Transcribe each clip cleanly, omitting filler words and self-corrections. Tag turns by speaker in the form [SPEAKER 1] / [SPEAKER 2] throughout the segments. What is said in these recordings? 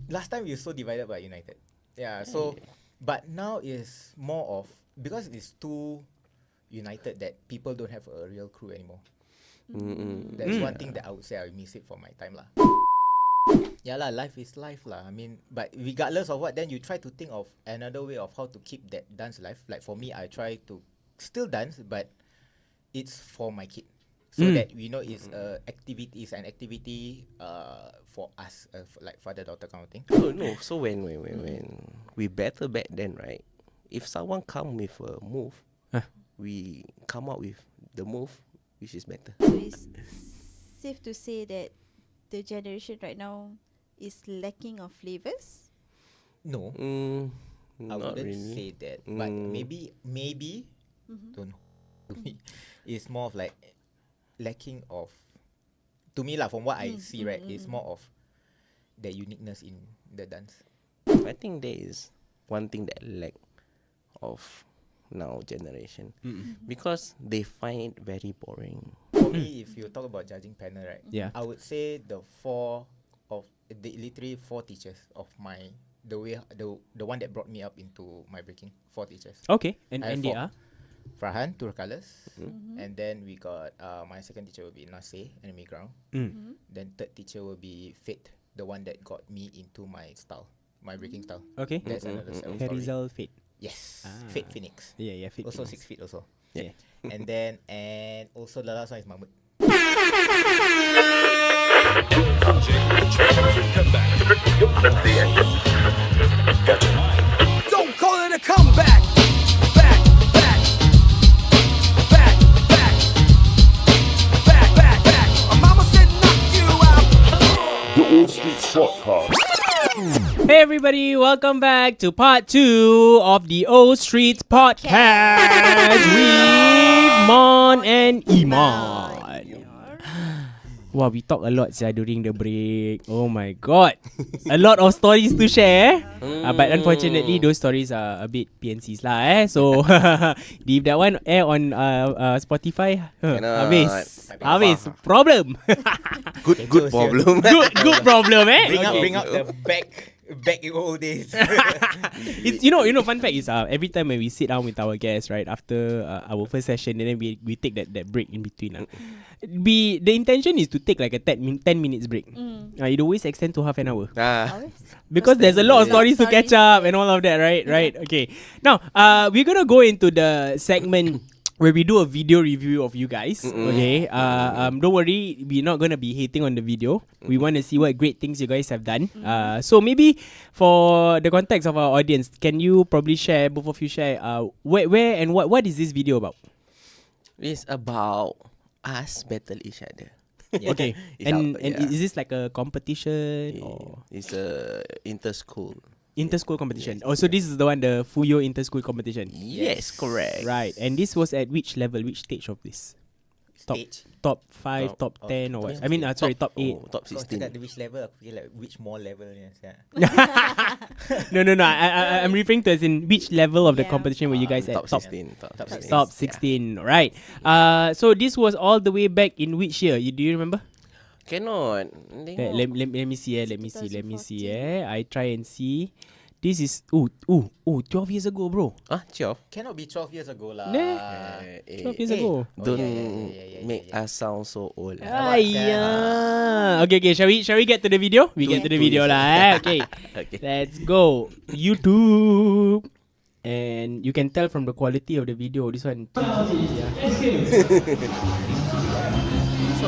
[SPEAKER 1] last time we were so divided by United. Yeah. So, but now is more of because it's too united that people don't have a real crew anymore. That's one thing that I would say I miss it for my time lah. Yeah lah, life is life lah. I mean, but regardless of what, then you try to think of another way of how to keep that dance alive. Like for me, I try to still dance, but it's for my kid, so that we know it's an activity for us, like father daughter kind of thing.
[SPEAKER 2] Oh no, so when we better back then, right? If someone come with a move, we come out with the move which is better.
[SPEAKER 3] So it's safe to say that the generation right now is lacking of flavors.
[SPEAKER 1] No, I
[SPEAKER 2] Not
[SPEAKER 1] wouldn't
[SPEAKER 2] really.
[SPEAKER 1] say that, but maybe don't know. To me, it's more of like lacking of. To me lah, from what I see, right, it's more of the uniqueness in the dance.
[SPEAKER 2] I think there is one thing that lack of now generation because they find it very boring.
[SPEAKER 1] For me, if you talk about judging panel, right,
[SPEAKER 4] Yeah.
[SPEAKER 1] I would say the literally four teachers of the one that brought me up into my breaking, four teachers.
[SPEAKER 4] Okay, and
[SPEAKER 1] I have
[SPEAKER 4] they
[SPEAKER 1] four.
[SPEAKER 4] are?
[SPEAKER 1] Farhan, Tour Colors, and then we got my second teacher will be Nasir, Enemy Ground. Then third teacher will be Fate, the one that got me into my style, my breaking style.
[SPEAKER 4] Okay.
[SPEAKER 1] That's another story.
[SPEAKER 4] Harizal Fate.
[SPEAKER 1] Yes,
[SPEAKER 4] Ah.
[SPEAKER 1] Fate Phoenix.
[SPEAKER 4] Yeah, Fate.
[SPEAKER 1] Also
[SPEAKER 4] Phoenix.
[SPEAKER 1] 6 feet also.
[SPEAKER 4] Yeah.
[SPEAKER 1] and also the last one is Mahmud.
[SPEAKER 5] Don't call it a comeback. Back, back, back, back, back, back, back. Mama said knock you out.
[SPEAKER 6] The All Street Podcast.
[SPEAKER 4] Hey everybody, welcome back to part 2 of the O Streets Podcast with Mon and Iman. Wow, we talk a lot during the break. Oh my god. A lot of stories to share. But unfortunately, those stories are a bit PNCs lah. So, if that one air on Spotify, habis. Problem.
[SPEAKER 2] Good problem.
[SPEAKER 4] good problem, eh?
[SPEAKER 1] Bring out the back in old days.
[SPEAKER 4] It's you know fun fact is every time when we sit down with our guests right after our first session and then we take that break in between the intention is to take like a 10 minutes break. It always extend to half an hour because there's a lot of stories to catch up and all of that, right? Okay, now we're gonna go into the segment where we do a video review of you guys. Okay, don't worry, we're not gonna be hating on the video. We want to see what great things you guys have done. So maybe for the context of our audience, can you probably share, both of you share, where and what is this video about?
[SPEAKER 2] It's about us battle each other.
[SPEAKER 4] Okay,
[SPEAKER 2] It's
[SPEAKER 4] and
[SPEAKER 2] out- yeah.
[SPEAKER 4] is this like a competition or
[SPEAKER 2] It's a inter-school.
[SPEAKER 4] inter-school competition? Oh, so this is the one, the Fuyo inter-school competition.
[SPEAKER 2] Yes, correct.
[SPEAKER 4] Right, and this was at which level, which stage of this?
[SPEAKER 1] Stage.
[SPEAKER 4] Top 5, top 10 or what? I mean, sorry, top 8.
[SPEAKER 2] Top
[SPEAKER 1] Kau
[SPEAKER 2] 16.
[SPEAKER 1] cakap which level, aku fikir like which more level ni.
[SPEAKER 4] No. I'm referring to as in which level of the
[SPEAKER 3] Yeah.
[SPEAKER 4] competition were you guys at?
[SPEAKER 2] Top 16. Top 16.
[SPEAKER 4] Top 16, right? So this was all the way back in which year? Do you remember?
[SPEAKER 2] Cannot.
[SPEAKER 4] Let me see. Let me see.
[SPEAKER 3] 2014.
[SPEAKER 4] I try and see. This is 12 years ago, bro.
[SPEAKER 2] Chiof.
[SPEAKER 1] Cannot be 12 years ago lah.
[SPEAKER 4] 12 years ago.
[SPEAKER 2] Don't
[SPEAKER 1] yeah,
[SPEAKER 2] make us sound so old.
[SPEAKER 4] Ayah. Okay. Shall we get to the video? We get to the video lah. Okay.
[SPEAKER 2] Okay.
[SPEAKER 4] Let's go. YouTube. And you can tell from the quality of the video, this one.
[SPEAKER 2] So,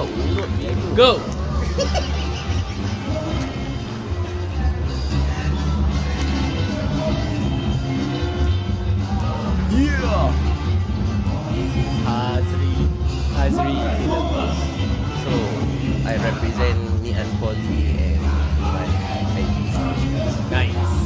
[SPEAKER 2] urut video.
[SPEAKER 4] Go. Hazri.
[SPEAKER 2] So, I represent Nian Poly and Iman IT.
[SPEAKER 4] Nice.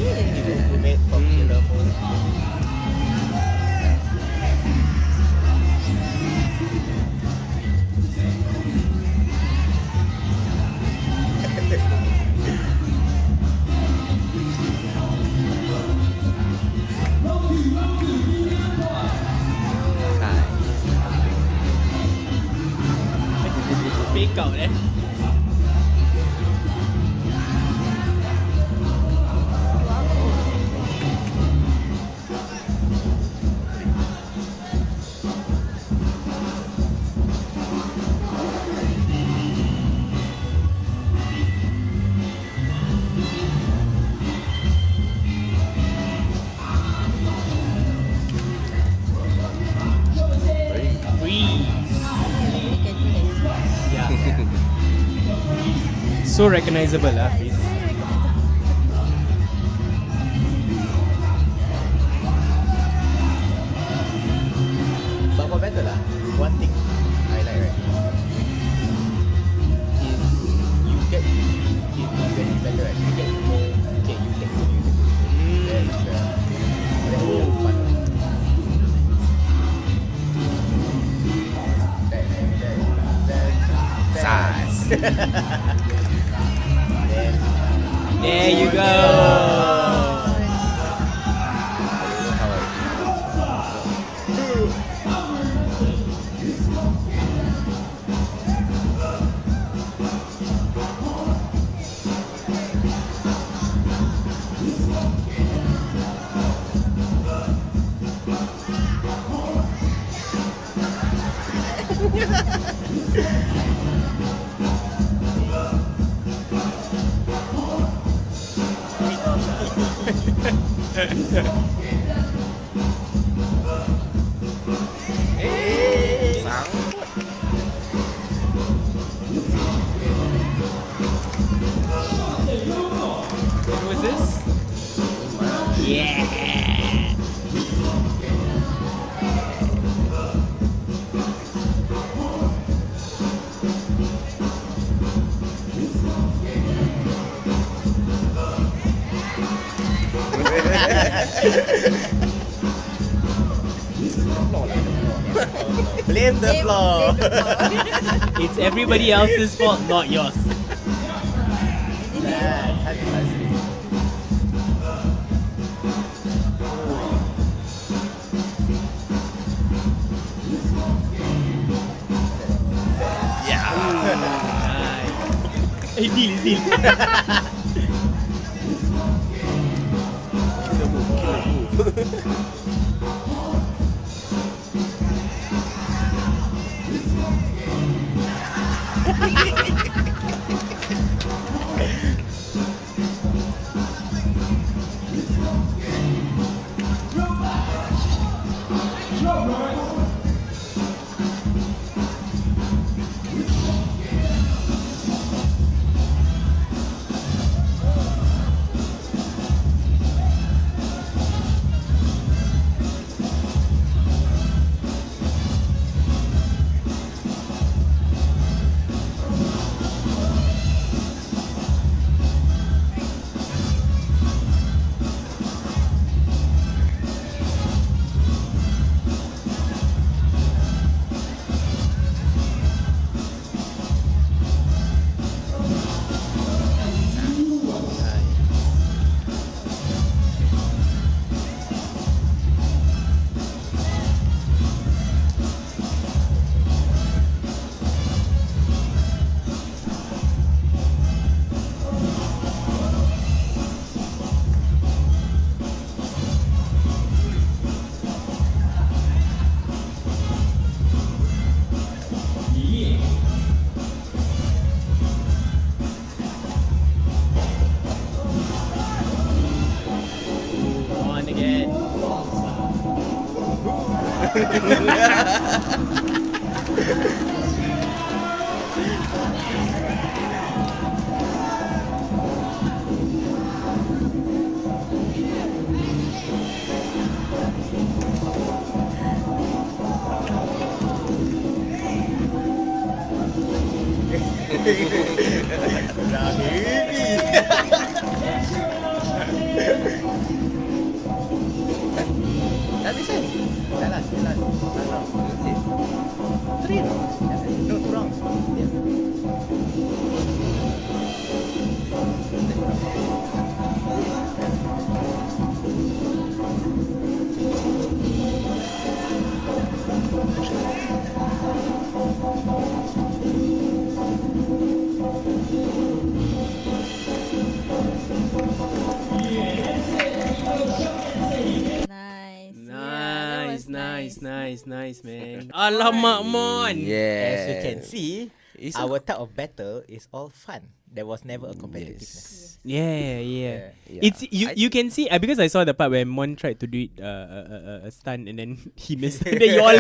[SPEAKER 1] Who made from Sailor Moon.
[SPEAKER 4] Fake out eh. Freeze.
[SPEAKER 3] We can do that.
[SPEAKER 4] Yeah. So recognizable lah. Freeze.
[SPEAKER 1] But for better lah, one thing I like right is you get better right. You get to know, okay, you take it. That's the fun.
[SPEAKER 2] Sas.
[SPEAKER 1] Then
[SPEAKER 4] There you go. What was this? Yeah.
[SPEAKER 1] blame the floor.
[SPEAKER 4] It's everybody else's fault, not yours. Hey, deal. On again.
[SPEAKER 1] Asal? Dah lah.
[SPEAKER 2] Three no?
[SPEAKER 1] No, 2 rounds. Yeah.
[SPEAKER 3] Nice. Yeah, that was
[SPEAKER 4] Nice, man. Alamak, Mon.
[SPEAKER 2] Yeah.
[SPEAKER 1] As you can see,
[SPEAKER 2] It's
[SPEAKER 1] our type of battle is all fun. There was never a competitiveness.
[SPEAKER 4] Yeah.
[SPEAKER 2] Yeah.
[SPEAKER 4] It's you can see because I saw the part where Mon tried to do it a stunt and then he missed. And then you all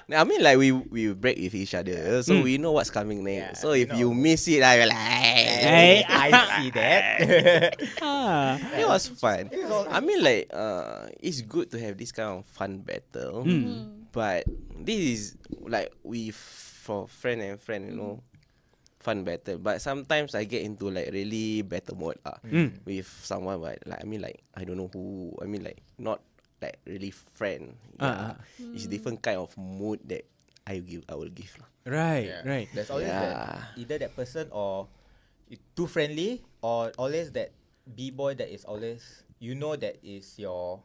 [SPEAKER 2] I mean, like we break with each other, so we know what's coming next.
[SPEAKER 1] Yeah,
[SPEAKER 2] So if
[SPEAKER 1] we
[SPEAKER 2] you
[SPEAKER 1] know.
[SPEAKER 2] miss it, I will like.
[SPEAKER 1] Hey, I see that.
[SPEAKER 4] Ah.
[SPEAKER 2] It was fun. I mean, like, it's good to have this kind of fun battle, but this is like for friend and friend, you know, fun battle. But sometimes I get into like really battle mode with someone, but like I mean, like I don't know who. I mean, like not like really friend. Yeah, it's different kind of mood that I will give lah.
[SPEAKER 4] Right.
[SPEAKER 1] There's always that either that person or too friendly or always that b-boy that is always that is your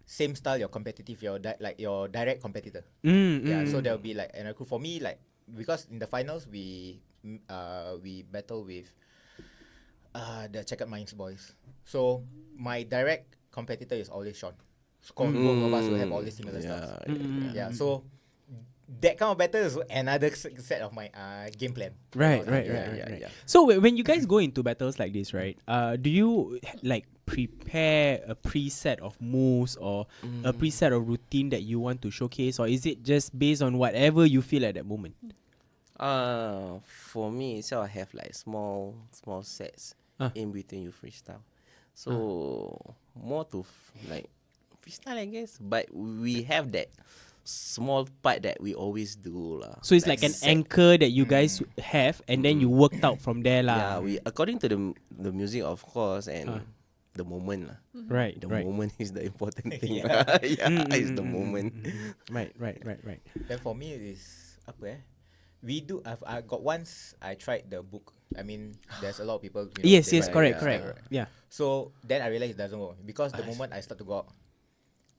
[SPEAKER 1] same style, your competitive, your like your direct competitor. Yeah, so there'll be like another crew for me, like because in the finals we battle with the Checkered Minds boys. So my direct competitor is always Sean. So both of us will have all these similar styles. Yeah, so that kind of battle is another set of my game plan.
[SPEAKER 4] Right.
[SPEAKER 2] Yeah.
[SPEAKER 4] So when you guys go into battles like this, right? Do you like prepare a preset of moves or a preset of routine that you want to showcase, or is it just based on whatever you feel at that moment?
[SPEAKER 2] For me itself, I have like small sets in between you freestyle. So more to like freestyle, I guess. But we have that small part that we always do lah.
[SPEAKER 4] So it's like an anchor that you guys have, and then you worked out from there lah.
[SPEAKER 2] Yeah, we according to the music, of course, and the moment lah.
[SPEAKER 4] Right.
[SPEAKER 2] The
[SPEAKER 4] Right.
[SPEAKER 2] moment is the important thing.
[SPEAKER 1] Yeah.
[SPEAKER 2] It's the moment.
[SPEAKER 4] Right.
[SPEAKER 1] Then for me it is I got once I tried the book. I mean, there's a lot of people.
[SPEAKER 4] Yes.
[SPEAKER 1] they
[SPEAKER 4] Correct.
[SPEAKER 1] write,
[SPEAKER 4] Yeah.
[SPEAKER 1] So then I realized it doesn't work because the moment I start to go out,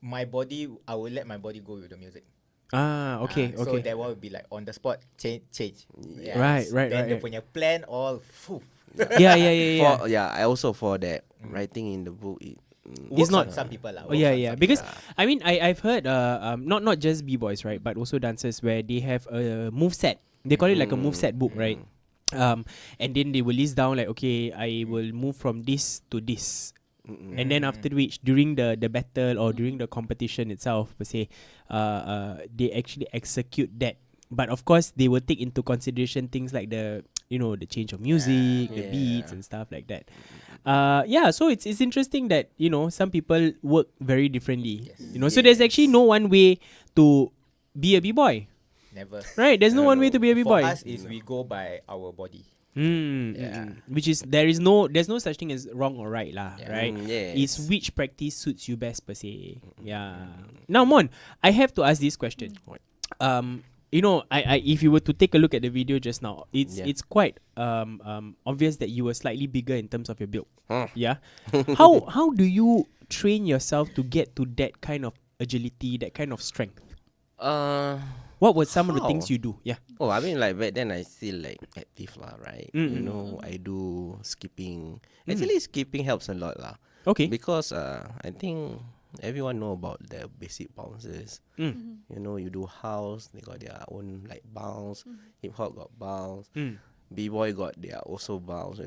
[SPEAKER 1] my body, I will let my body go with the music.
[SPEAKER 4] Okay.
[SPEAKER 1] So that one will be like on the spot change. Yeah.
[SPEAKER 4] Right.
[SPEAKER 1] Then the punya plan all.
[SPEAKER 4] Yeah.
[SPEAKER 2] I also for that writing in the book.
[SPEAKER 4] It's not
[SPEAKER 1] some people lah.
[SPEAKER 4] Oh yeah. Because I mean, I've heard not just b-boys, right, but also dancers where they have a move set. They call it like a move set book, right? And then they will list down like, okay, I will move from this to this. And then after which, during the battle or during the competition itself, per se, they actually execute that. But of course, they will take into consideration things like the change of music, the beats and stuff like that. So it's interesting that some people work very differently. So there's actually no one way to be a b-boy.
[SPEAKER 1] Never.
[SPEAKER 4] Right, there's no one way to be a b-boy.
[SPEAKER 1] For us is we go by our body.
[SPEAKER 4] Which is there's no such thing as wrong or right lah, right?
[SPEAKER 2] Yes.
[SPEAKER 4] It's which practice suits you best per se. Yeah. Now Mon, I have to ask this question. I if you were to take a look at the video just now, it's quite obvious that you were slightly bigger in terms of your build. Yeah. How do you train yourself to get to that kind of agility, that kind of strength? What were some of the things you do? Yeah.
[SPEAKER 2] Oh, I mean, like back then I still like active lah, right? I do skipping. Actually, skipping helps a lot lah.
[SPEAKER 4] Okay.
[SPEAKER 2] Because I think everyone know about the basic bounces. You do house, they got their own like bounce. Hip hop got bounce. B-boy got their also bounce.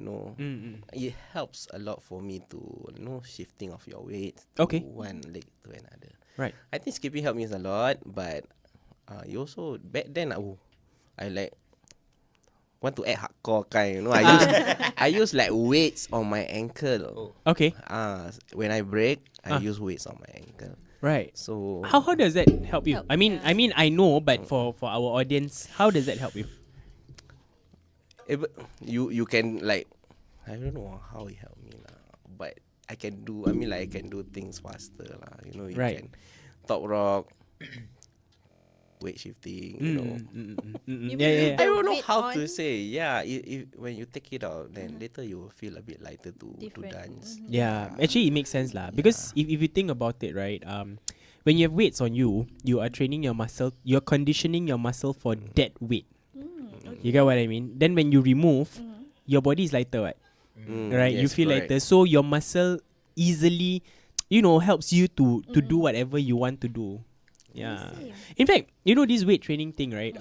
[SPEAKER 2] It helps a lot for me to shifting of your weight to one leg to another.
[SPEAKER 4] Right.
[SPEAKER 2] I think skipping helped me a lot, but you also back then I like want to act hardcore kind. I use like weights on my ankle.
[SPEAKER 4] Okay.
[SPEAKER 2] When I break, I use weights on my ankle.
[SPEAKER 4] Right.
[SPEAKER 2] So
[SPEAKER 4] How does that help you? I mean I know, but for our audience, how does that help you?
[SPEAKER 2] you can like I don't know how it helped me lah, but I can do. I mean, like I can do things faster lah. You know, you
[SPEAKER 4] Right.
[SPEAKER 2] can top rock, weight shifting. You know,
[SPEAKER 3] You
[SPEAKER 4] Yeah, yeah,
[SPEAKER 3] mean
[SPEAKER 4] yeah.
[SPEAKER 2] I don't know
[SPEAKER 3] weight
[SPEAKER 2] how to
[SPEAKER 3] on?
[SPEAKER 2] say. Yeah, if when you take it out, then later you will feel a bit lighter to
[SPEAKER 3] Different.
[SPEAKER 2] dance.
[SPEAKER 4] Yeah, actually it makes sense lah. Because if you think about it, right, when you have weights on you, you are training your muscle, you're conditioning your muscle for that weight. You get what I mean? Then when you remove, your body is lighter, right? Right? You
[SPEAKER 2] Yes,
[SPEAKER 4] feel
[SPEAKER 2] correct.
[SPEAKER 4] lighter, so your muscle easily, helps you to do whatever you want to do. Yeah.
[SPEAKER 3] see.
[SPEAKER 4] In fact, this weight training thing, right?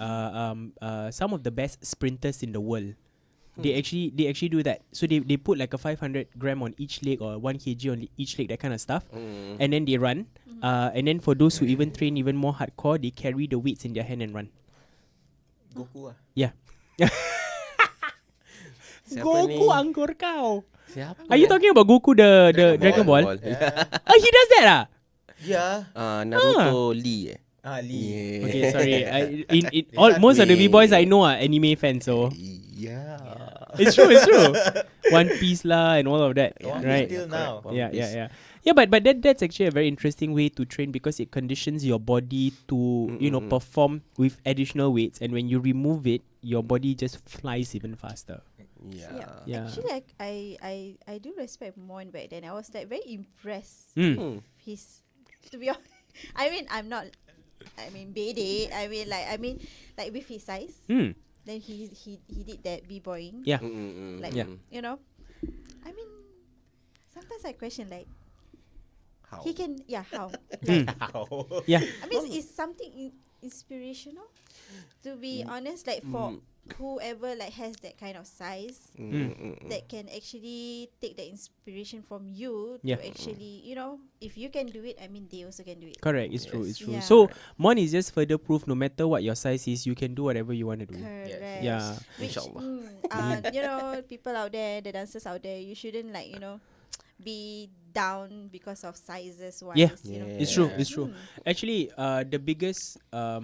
[SPEAKER 4] Some of the best sprinters in the world, they actually do that. So they put like a 500 gram on each leg or 1 kg on each leg, that kind of stuff, and then they run. And then for those who even train even more hardcore, they carry the weights in their hand and run.
[SPEAKER 1] Goku ah.
[SPEAKER 4] Yeah.
[SPEAKER 2] Siapa ni?
[SPEAKER 4] Goku angkor kau.
[SPEAKER 2] Siapa?
[SPEAKER 4] Are you talking about Goku the Dragon Ball?
[SPEAKER 2] Yeah.
[SPEAKER 4] He does that ah?
[SPEAKER 1] Yeah.
[SPEAKER 2] Naruto Lee.
[SPEAKER 1] Lee.
[SPEAKER 2] Yeah.
[SPEAKER 4] Okay, sorry. Most of the B-boys I know are anime fans, so
[SPEAKER 2] Yeah.
[SPEAKER 4] it's true. One Piece lah and all of that,
[SPEAKER 1] One Piece
[SPEAKER 4] right?
[SPEAKER 1] till now.
[SPEAKER 2] One
[SPEAKER 4] Yeah,
[SPEAKER 2] Piece.
[SPEAKER 4] yeah. But that's actually a very interesting way to train because it conditions your body to perform with additional weights, and when you remove it, your body just flies even faster. Yeah.
[SPEAKER 3] Actually, I do respect Mon back then. I was like very impressed.
[SPEAKER 4] Mm.
[SPEAKER 3] His, to be honest, I'm not. Bede. Like with his size.
[SPEAKER 4] Mm.
[SPEAKER 3] Then he did that b-boying.
[SPEAKER 4] Yeah.
[SPEAKER 3] Like
[SPEAKER 4] Yeah.
[SPEAKER 3] Sometimes I question like
[SPEAKER 2] How?
[SPEAKER 3] he can how.
[SPEAKER 4] Yeah.
[SPEAKER 3] It's something inspirational. To be honest, like for whoever like has that kind of size, that can actually take the inspiration from you
[SPEAKER 4] Yeah.
[SPEAKER 3] to actually, if you can do it, they also can do it.
[SPEAKER 4] Correct. It's true. It's true.
[SPEAKER 3] Yeah.
[SPEAKER 4] So Mon is just further proof. No matter what your size is, you can do whatever you want to do.
[SPEAKER 3] Correct.
[SPEAKER 4] Yeah.
[SPEAKER 3] Which,
[SPEAKER 2] Inshallah.
[SPEAKER 3] people out there, the dancers out there, you shouldn't be down because of sizes wise.
[SPEAKER 4] Yeah.
[SPEAKER 3] You know?
[SPEAKER 4] It's true. It's true. Actually, the biggest I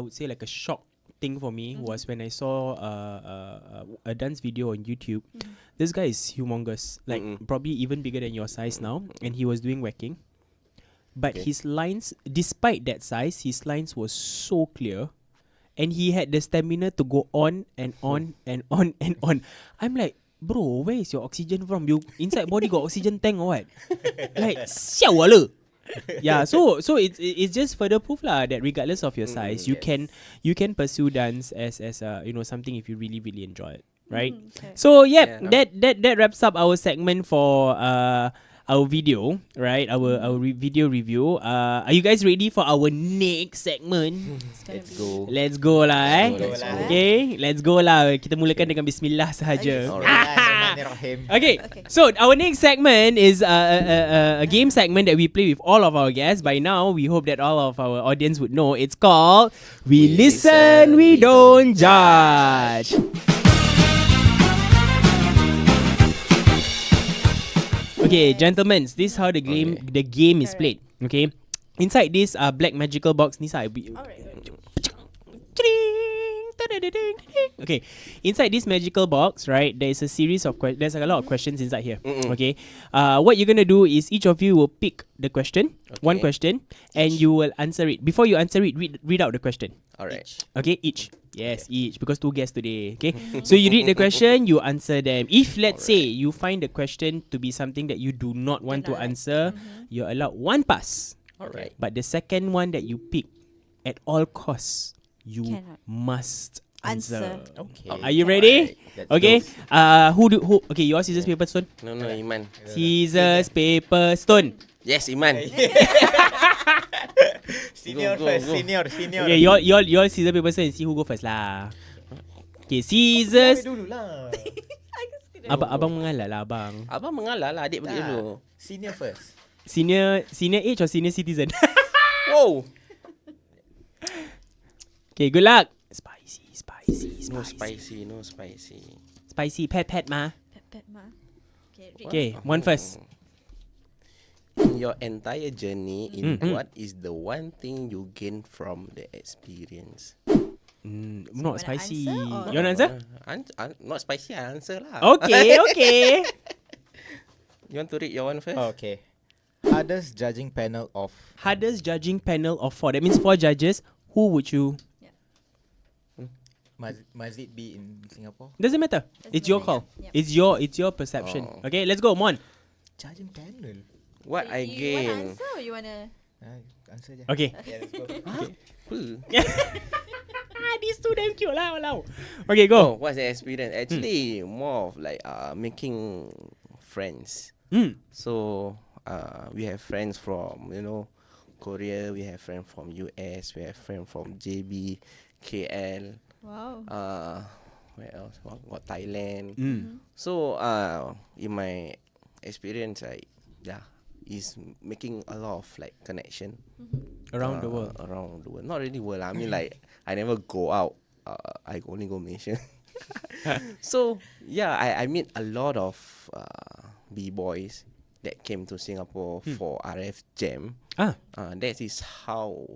[SPEAKER 4] would say like a shock thing for me was when I saw a dance video on YouTube. This guy is humongous, like probably even bigger than your size now, and he was doing whacking. But his lines, despite that size, his lines was so clear, and he had the stamina to go on and on and on and on. I'm like, bro, where is your oxygen from? You inside body got oxygen tank or what? Like, siao le. Yeah, so it's just further proof lah that regardless of your size, you can pursue dance as something if you really really enjoy it, right?
[SPEAKER 3] Okay.
[SPEAKER 4] So
[SPEAKER 2] Yeah.
[SPEAKER 4] that wraps up our segment for our video, right? Our video review. Are you guys ready for our next segment?
[SPEAKER 3] It's gonna
[SPEAKER 2] Let's
[SPEAKER 3] be
[SPEAKER 2] go.
[SPEAKER 4] Let's go lah, eh.
[SPEAKER 2] Let's go.
[SPEAKER 4] Okay, let's go lah. Kita mulakan dengan bismillah sahaja.
[SPEAKER 1] Bismillahirrahmanirrahim.
[SPEAKER 4] Okay,
[SPEAKER 3] Okay.
[SPEAKER 4] so our next segment is a game segment that we play with all of our guests. By now, we hope that all of our audience would know. It's called We Listen, We Don't Judge. Okay, gentlemen, this is how the game is played. Okay, inside this black magical box, Nisa,
[SPEAKER 3] Alright.
[SPEAKER 4] okay, inside this magical box, right, there is a series of there's a lot of questions inside here. Okay, what you're gonna do is each of you will pick the question, one question, and you will answer it. Before you answer it, read out the question.
[SPEAKER 2] Alright.
[SPEAKER 4] Okay, each. Yes, each, because 2 guests today. Okay, so you read the question, you answer them. If let's say you find the question to be something that you do not want to
[SPEAKER 3] not like.
[SPEAKER 4] answer, you're allowed 1 pass.
[SPEAKER 2] Alright.
[SPEAKER 4] But the second one that you pick, at all costs, you
[SPEAKER 3] Cannot.
[SPEAKER 4] must answer.
[SPEAKER 1] Okay.
[SPEAKER 4] Are you ready?
[SPEAKER 1] Let's
[SPEAKER 4] Okay.
[SPEAKER 1] go.
[SPEAKER 4] Okay, yours scissors paper stone.
[SPEAKER 2] No, Iman.
[SPEAKER 4] Scissors paper stone.
[SPEAKER 2] Yes, Iman.
[SPEAKER 1] Senior
[SPEAKER 2] Go,
[SPEAKER 1] first.
[SPEAKER 2] go.
[SPEAKER 1] Senior.
[SPEAKER 4] Okay, your scissors paper stone and see who go first lah. Okay, scissors.
[SPEAKER 1] Dulu lah.
[SPEAKER 4] Abang mengalah lah abang.
[SPEAKER 2] Abang mengalah lah, adik pergi dulu.
[SPEAKER 1] Senior first.
[SPEAKER 4] Senior age or senior citizen?
[SPEAKER 2] Wow.
[SPEAKER 4] Okay, good luck. Spicy.
[SPEAKER 2] No spicy.
[SPEAKER 4] Spicy, pet ma.
[SPEAKER 3] Pet ma. Okay, read.
[SPEAKER 4] Okay, one first.
[SPEAKER 2] In your entire journey, what is the one thing you gain from the experience?
[SPEAKER 4] Not
[SPEAKER 3] wanna
[SPEAKER 4] spicy.
[SPEAKER 3] answer or-
[SPEAKER 4] You want to answer?
[SPEAKER 2] Not spicy, I answer lah.
[SPEAKER 4] Okay.
[SPEAKER 2] You want to read your one first?
[SPEAKER 1] Okay. Hardest judging panel of
[SPEAKER 4] Hardest judging panel of 4. That means 4 judges. Who would you?
[SPEAKER 1] must it be in Singapore?
[SPEAKER 4] Doesn't matter. It's your call.
[SPEAKER 3] Yeah.
[SPEAKER 4] It's your perception.
[SPEAKER 2] Oh.
[SPEAKER 4] Okay, let's go. Mon.
[SPEAKER 1] Judging panel.
[SPEAKER 2] What
[SPEAKER 3] So you want to
[SPEAKER 2] again?
[SPEAKER 3] answer or you want to?
[SPEAKER 1] Answer je.
[SPEAKER 4] Okay.
[SPEAKER 1] Yeah, let's go.
[SPEAKER 4] These two damn cute lah. Walao. Okay,
[SPEAKER 2] Oh,
[SPEAKER 4] go.
[SPEAKER 2] what's the experience? Actually, more of like making friends. So we have friends from Korea. We have friends from US. We have friends from JB, KL.
[SPEAKER 3] Wow.
[SPEAKER 2] Where else? Got Thailand.
[SPEAKER 4] Mm.
[SPEAKER 2] So in my experience, is making a lot of like connection
[SPEAKER 4] Around the world.
[SPEAKER 2] Around the world, not really world. I mean, like I never go out. I only go Malaysia. So yeah, I meet a lot of b-boys that came to Singapore for RF Jam. That is how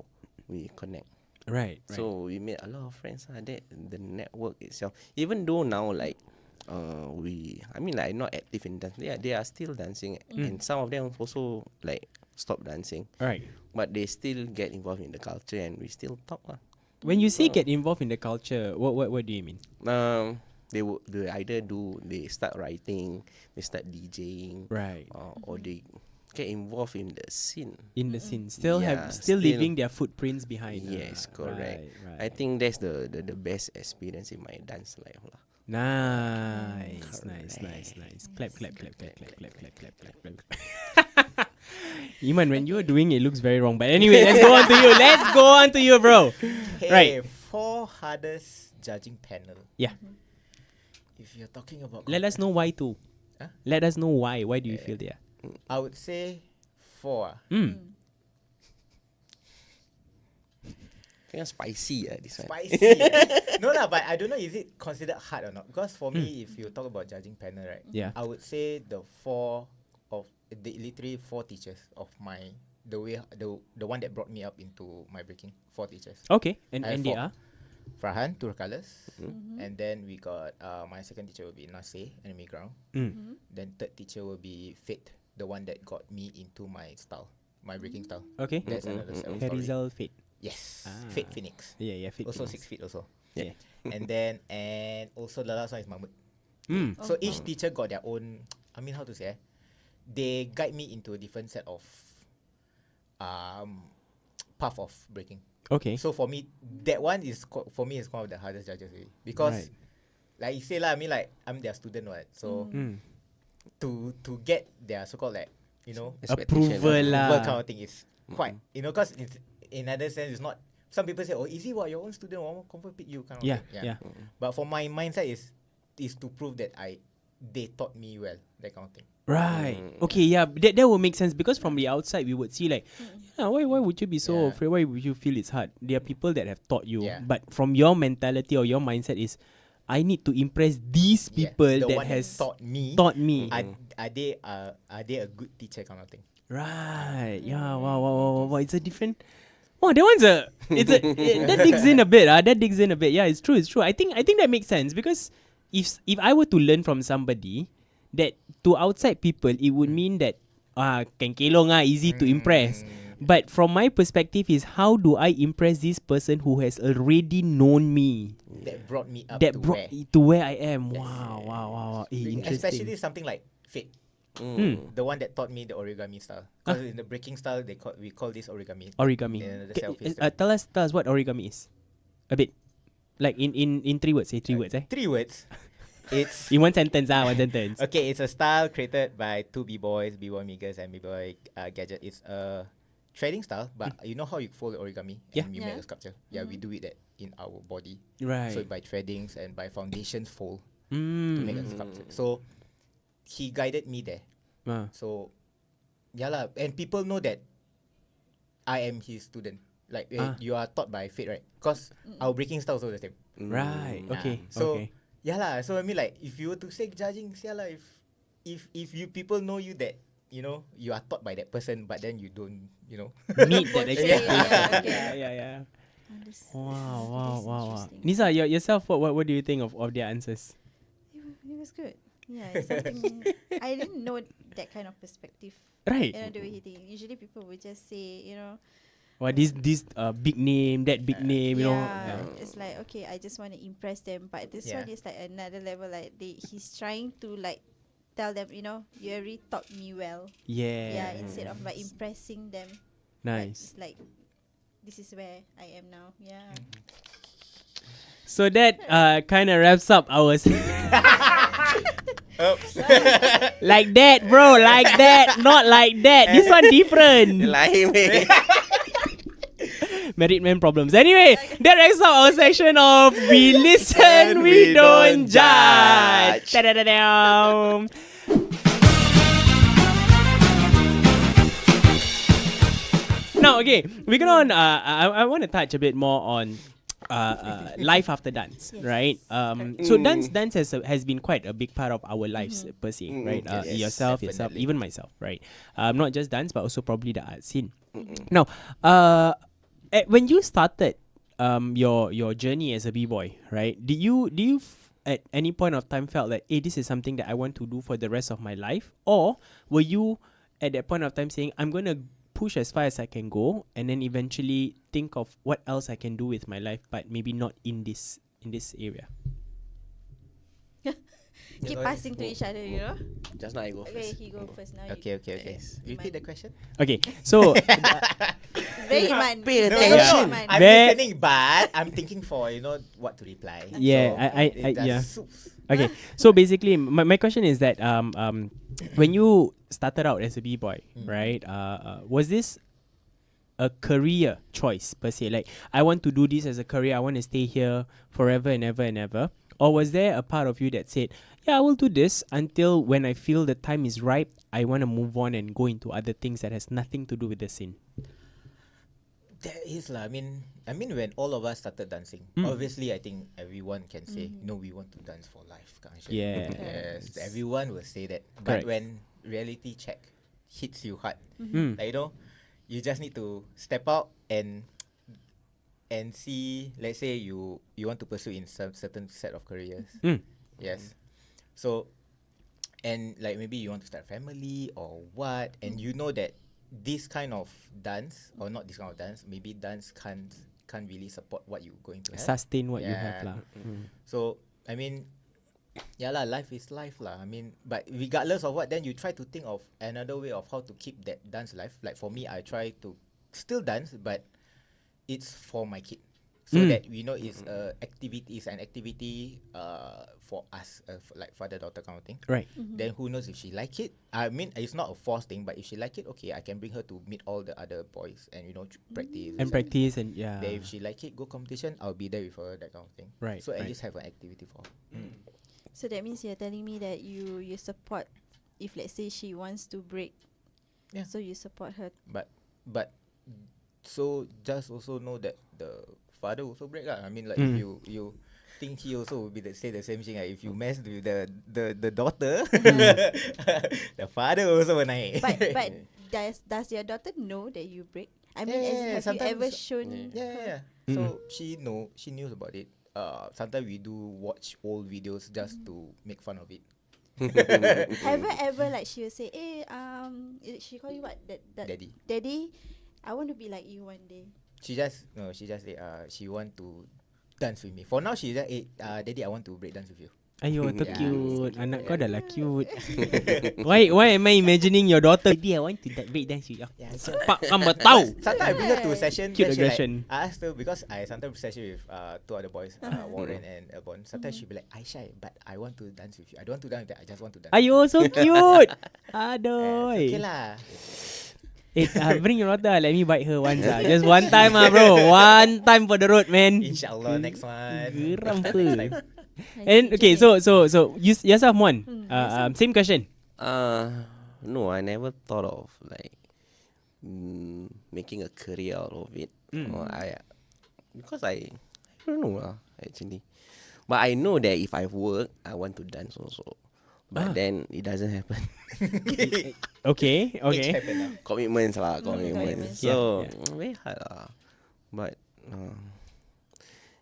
[SPEAKER 2] we connect.
[SPEAKER 4] Right.
[SPEAKER 2] So we made a lot of friends. That the network itself. Even though now like not active in dance. They are still dancing, and some of them also like stop dancing.
[SPEAKER 4] Right.
[SPEAKER 2] But they still get involved in the culture, and we still talk lah.
[SPEAKER 4] When you say get involved in the culture, what do you mean?
[SPEAKER 2] They start writing, they start DJing,
[SPEAKER 4] Right.
[SPEAKER 2] or they get involved in the scene.
[SPEAKER 4] In the scene, still
[SPEAKER 2] Yeah,
[SPEAKER 4] still
[SPEAKER 2] still-
[SPEAKER 4] leaving their footprints behind.
[SPEAKER 2] Yes, correct.
[SPEAKER 4] Right.
[SPEAKER 2] I think that's the best experience in my dance life lah.
[SPEAKER 4] Nice. Clap. Iman, when you were doing it, looks very wrong. But anyway, let's go on to you, bro.
[SPEAKER 1] Hey,
[SPEAKER 4] Right.
[SPEAKER 1] 4 hardest judging panel.
[SPEAKER 4] Yeah.
[SPEAKER 1] If you're talking about
[SPEAKER 4] Let us know why too.
[SPEAKER 1] Huh?
[SPEAKER 4] Let us know why. Why do you feel there?
[SPEAKER 1] I would say 4.
[SPEAKER 2] Kind of spicy this one.
[SPEAKER 1] Spicy. No lah, but I don't know is it considered hard or not. Because for me, if you talk about judging panel, right?
[SPEAKER 4] Yeah.
[SPEAKER 1] I would say the 4 of literally 4 teachers of the one that brought me up into my breaking. 4 teachers.
[SPEAKER 4] Okay. And
[SPEAKER 1] I have
[SPEAKER 4] they
[SPEAKER 1] 4.
[SPEAKER 4] are?
[SPEAKER 1] Farhan, Tour Colors. And then we got my second teacher will be Nasir, Enemy Ground. Then third teacher will be Fate, the one that got me into my style, my breaking style.
[SPEAKER 4] Okay.
[SPEAKER 1] That's another story.
[SPEAKER 4] Harizal Fate.
[SPEAKER 1] Yes.
[SPEAKER 4] Ah.
[SPEAKER 1] Fate Phoenix.
[SPEAKER 4] Yeah, Fate.
[SPEAKER 1] Also
[SPEAKER 4] Phoenix.
[SPEAKER 1] 6 feet also.
[SPEAKER 4] Yeah.
[SPEAKER 1] and also the last one is Mahmud.
[SPEAKER 4] Mm.
[SPEAKER 1] So each teacher got their own, I mean, how to say, they guide me into a different set of path of breaking.
[SPEAKER 4] Okay.
[SPEAKER 1] So for me, that one is for me is one of the hardest judges really. Because
[SPEAKER 4] Right.
[SPEAKER 1] like you say lah, I mean like I'm their student, right? So to get their so-called like,
[SPEAKER 2] Expectation.
[SPEAKER 4] Approval lah.
[SPEAKER 1] approval kind of thing is quite, because it's, in other sense it's not, some people say, oh, easy what, your own student, one confirm pick you kind of
[SPEAKER 4] Yeah,
[SPEAKER 1] thing.
[SPEAKER 4] yeah.
[SPEAKER 1] But for my mindset is to prove that they taught me well, that kind of thing.
[SPEAKER 4] Right. Okay, yeah, that will make sense because from the outside we would see like, why would you be so
[SPEAKER 1] Yeah.
[SPEAKER 4] afraid? Why would you feel it's hard? There are people that have taught you,
[SPEAKER 1] Yeah.
[SPEAKER 4] but from your mentality or your mindset is, I need to impress these people
[SPEAKER 1] the
[SPEAKER 4] that
[SPEAKER 1] one
[SPEAKER 4] has
[SPEAKER 1] taught me. Are they a good teacher kind of thing?
[SPEAKER 4] Right. Yeah. Wow. It's a different. Oh, that one's that digs in a bit. That digs in a bit. Yeah, it's true. I think that makes sense because if I were to learn from somebody, that to outside people it would mean that can kelong easy to impress. But from my perspective is how do I impress this person who has already known me?
[SPEAKER 1] That brought me up
[SPEAKER 4] That
[SPEAKER 1] to
[SPEAKER 4] brought
[SPEAKER 1] where.
[SPEAKER 4] to where I am.
[SPEAKER 1] Yes.
[SPEAKER 4] Wow. Interesting.
[SPEAKER 1] Especially something like Fate. The one that taught me the origami style. Because in the breaking style, we call this origami.
[SPEAKER 4] Origami.
[SPEAKER 1] Yeah, the
[SPEAKER 4] Ca-
[SPEAKER 1] self-history.
[SPEAKER 4] tell us what origami is. A bit. Like in 3 words. Say 3 words.
[SPEAKER 1] 3 words. It's
[SPEAKER 4] In one sentence. One sentence.
[SPEAKER 1] okay. It's a style created by 2 b-boys, b-boy Migas and b-boy Gadget. It's a trading style, but you know how you fold origami
[SPEAKER 4] Yeah.
[SPEAKER 1] and you
[SPEAKER 3] Yeah.
[SPEAKER 1] make a sculpture. Yeah, we do it in our body.
[SPEAKER 4] Right.
[SPEAKER 1] So by threadings and by foundations fold to
[SPEAKER 4] Mm.
[SPEAKER 1] make a sculpture. So he guided me there. So yeah lah, and people know that I am his student. Like you are taught by Fate, right? Because our breaking style also the same.
[SPEAKER 4] Right. Okay.
[SPEAKER 1] So
[SPEAKER 4] okay.
[SPEAKER 1] yeah lah. So I mean like if you were to say judging, yeah lah, if you people know you that you are taught by that person, but then you don't
[SPEAKER 4] Meet that
[SPEAKER 3] Portray,
[SPEAKER 4] expectation.
[SPEAKER 3] yeah, okay.
[SPEAKER 4] Yeah.
[SPEAKER 3] This
[SPEAKER 4] Wow.
[SPEAKER 3] is interesting.
[SPEAKER 4] Nisa, yourself, what do you think of their answers?
[SPEAKER 3] It was good. Yeah, it's something I didn't know that kind of perspective.
[SPEAKER 4] Right.
[SPEAKER 3] The way he think. Usually people would just say,
[SPEAKER 4] Or this big name, that big name, you know.
[SPEAKER 3] yeah, it's like okay, I just want to impress them, but this
[SPEAKER 1] Yeah.
[SPEAKER 3] one is like another level. Like he's trying to like tell them, you already taught me well.
[SPEAKER 4] Yeah.
[SPEAKER 3] Yeah, instead of like impressing them. But
[SPEAKER 4] Nice.
[SPEAKER 3] it's like this is where I am now. Yeah.
[SPEAKER 4] So that kind of wraps up our
[SPEAKER 1] Oops.
[SPEAKER 4] like that, bro, like that, not like that. This one different.
[SPEAKER 2] Lain weh.
[SPEAKER 4] Married man problems. Anyway, that wraps up our section of We Listen, We Don't Judge. Ta-da-da-dam. Now, okay, we're gonna. I want to touch a bit more on life after dance,
[SPEAKER 3] Yes.
[SPEAKER 4] right? So dance has been quite a big part of our lives per se, right?
[SPEAKER 2] Yes,
[SPEAKER 4] yourself,
[SPEAKER 1] definitely.
[SPEAKER 4] even myself, right? Not just dance, but also probably the art scene. Now, when you started your journey as a b-boy, right? Did you at any point of time felt like, hey, this is something that I want to do for the rest of my life, or were you at that point of time saying, I'm gonna push as far as I can go, and then eventually think of what else I can do with my life, but maybe not in this area?
[SPEAKER 3] Keep passing to each other,
[SPEAKER 2] Just now I go
[SPEAKER 3] Okay,
[SPEAKER 2] first.
[SPEAKER 3] he go first now.
[SPEAKER 1] Okay. Repeat the question.
[SPEAKER 4] Okay, so
[SPEAKER 3] It's very Iman.
[SPEAKER 2] Pay
[SPEAKER 3] Very
[SPEAKER 2] attention.
[SPEAKER 3] Iman.
[SPEAKER 1] I'm
[SPEAKER 4] Where-
[SPEAKER 1] listening, but I'm thinking for what to reply.
[SPEAKER 4] Yeah,
[SPEAKER 1] So,
[SPEAKER 4] I
[SPEAKER 1] it does
[SPEAKER 4] yeah.
[SPEAKER 1] suits.
[SPEAKER 4] Okay, so basically, my question is that when you started out as a b-boy, right? Was this a career choice per se? Like, I want to do this as a career. I want to stay here forever and ever and ever. Or was there a part of you that said, yeah, I will do this until when I feel the time is ripe, I want to move on and go into other things that has nothing to do with the scene?
[SPEAKER 1] There is lah. I mean, when all of us started dancing, obviously, I think everyone can say, no, we want to dance for life. Kind of shit.
[SPEAKER 4] Yeah.
[SPEAKER 1] Yes, everyone will say that.
[SPEAKER 4] Correct.
[SPEAKER 1] But when reality check hits you hard, like, you just need to step out and see. Let's say you want to pursue in some certain set of careers. Yes. So, and like maybe you want to start a family or what, and you know that this kind of dance, or not this kind of dance, maybe dance can't really support what you're going to have.
[SPEAKER 4] Sustain what you have,
[SPEAKER 1] Yeah.
[SPEAKER 4] lah.
[SPEAKER 1] So I mean, yeah lah, life is life lah. I mean, but regardless of what, then you try to think of another way of how to keep that dance life. Like for me, I try to still dance, but it's for my kid, so that we know it's an activity for us, like father daughter kind of thing.
[SPEAKER 4] Right.
[SPEAKER 1] Then who knows if she like it? I mean, it's not a forced thing, but if she like it, okay, I can bring her to meet all the other boys and practice.
[SPEAKER 4] And practice and yeah.
[SPEAKER 1] Then if she like it, go competition, I'll be there with her, that kind of thing.
[SPEAKER 4] Right,
[SPEAKER 1] So at
[SPEAKER 4] right.
[SPEAKER 1] least have an activity for her.
[SPEAKER 3] So that means you're telling me that you support if let's say she wants to break.
[SPEAKER 1] Yeah.
[SPEAKER 3] So you support her.
[SPEAKER 1] But so just also know that the father also break lah. I mean, like if you think he also will be say the same thing. Like if you mess with the daughter, the father also will naik.
[SPEAKER 3] But does your daughter know that you break? I mean,
[SPEAKER 1] Yeah,
[SPEAKER 3] have you ever
[SPEAKER 1] sometimes-
[SPEAKER 3] shown
[SPEAKER 1] Yeah. So she knew about it. Sometimes we do watch old videos just to make fun of it.
[SPEAKER 3] Have you ever like she will say, she call you what? That
[SPEAKER 1] Daddy.
[SPEAKER 3] I want to be like you one day.
[SPEAKER 1] She just say she want to dance with me. For now she just Daddy, I want to break dance with you.
[SPEAKER 4] Ayo, too
[SPEAKER 1] Yeah.
[SPEAKER 4] cute. Anak kau dah lah cute. Why am I imagining your daughter? Daddy, I want to break dance with you.
[SPEAKER 1] Yeah,
[SPEAKER 4] Pak kamu tahu.
[SPEAKER 1] Sometimes I bring her to a session.
[SPEAKER 4] Cute
[SPEAKER 1] then she
[SPEAKER 4] aggression.
[SPEAKER 1] Like, I asked her because I sometimes session with two other boys, Warren and Elbon. Sometimes she be like, Aisha, but I want to dance with you. I don't want to dance with that. I just want to dance.
[SPEAKER 4] Ayo, so cute.
[SPEAKER 1] Yeah,
[SPEAKER 4] Aduh.
[SPEAKER 1] okay lah.
[SPEAKER 4] Bring your daughter. Let me bite her once. Just one time, bro. One time for the road, man.
[SPEAKER 1] Inshallah next one.
[SPEAKER 4] Geram
[SPEAKER 1] Next
[SPEAKER 4] apa?
[SPEAKER 1] time.
[SPEAKER 4] And okay, so you yourself, Mon. Same question.
[SPEAKER 2] No, I never thought of like making a career out of it. Or because I don't know actually. But I know that if I work, I want to dance also. But then it doesn't happen.
[SPEAKER 4] Okay.
[SPEAKER 1] Things happen lah.
[SPEAKER 2] Commitments.
[SPEAKER 3] Commitments.
[SPEAKER 2] So
[SPEAKER 4] Yeah.
[SPEAKER 2] very hard lah. But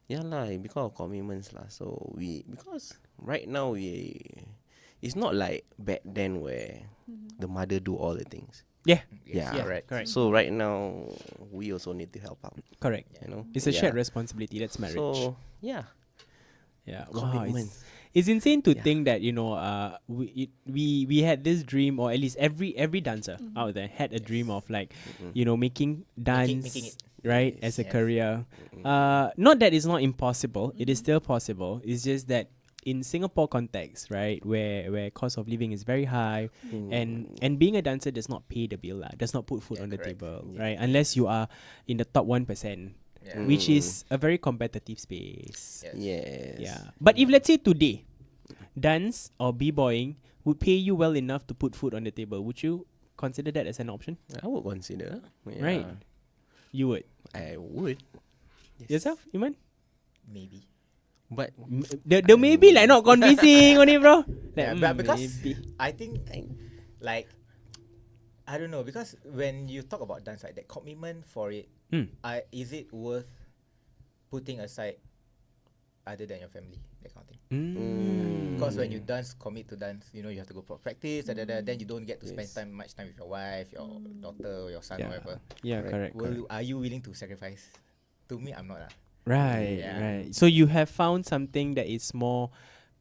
[SPEAKER 2] yeah lah, because of commitments lah. So because right now it's not like back then where the mother do all the things.
[SPEAKER 4] Yeah.
[SPEAKER 2] Yeah,
[SPEAKER 4] Yeah,
[SPEAKER 2] right.
[SPEAKER 4] correct.
[SPEAKER 2] So right now we also need to help out.
[SPEAKER 4] Correct.
[SPEAKER 2] You know,
[SPEAKER 4] It's a
[SPEAKER 2] Yeah.
[SPEAKER 4] shared responsibility. That's marriage.
[SPEAKER 2] So yeah,
[SPEAKER 4] Yeah,
[SPEAKER 2] commitment.
[SPEAKER 4] it's insane to
[SPEAKER 2] Yeah.
[SPEAKER 4] think that we had this dream, or at least every dancer out there had a dream of like making dance
[SPEAKER 1] making it.
[SPEAKER 4] right as a
[SPEAKER 1] Yes.
[SPEAKER 4] career. Not that it's not impossible; it is still possible. It's just that in Singapore context, right, where cost of living is very high, and being a dancer does not pay the bill, does not put food on the
[SPEAKER 1] correct.
[SPEAKER 4] table, right? Unless you are in the top 1%,
[SPEAKER 1] Yeah.
[SPEAKER 4] which is a very competitive space.
[SPEAKER 1] Yes.
[SPEAKER 2] Yes.
[SPEAKER 4] Yeah. But if let's say today, dance or b-boying would pay you well enough to put food on the table, would you consider that as an option?
[SPEAKER 2] I would consider. Yeah.
[SPEAKER 4] Right. You would.
[SPEAKER 2] I would.
[SPEAKER 4] Yourself, Iman?
[SPEAKER 1] Maybe.
[SPEAKER 2] But
[SPEAKER 4] The maybe like not convincing on it, bro. Like,
[SPEAKER 1] Yeah, but because
[SPEAKER 4] maybe.
[SPEAKER 1] I think like I don't know, because when you talk about dance, like that commitment for it, is it worth putting aside other than your family, that kind of thing? Because when you dance, commit to dance, you have to go for practice, then you don't get to spend much time with your wife, your daughter, or your son,
[SPEAKER 4] Yeah.
[SPEAKER 1] whatever.
[SPEAKER 4] Yeah, correct.
[SPEAKER 1] Are you willing to sacrifice? To me, I'm not.
[SPEAKER 4] Right,
[SPEAKER 1] Yeah.
[SPEAKER 4] right. So you have found something that is more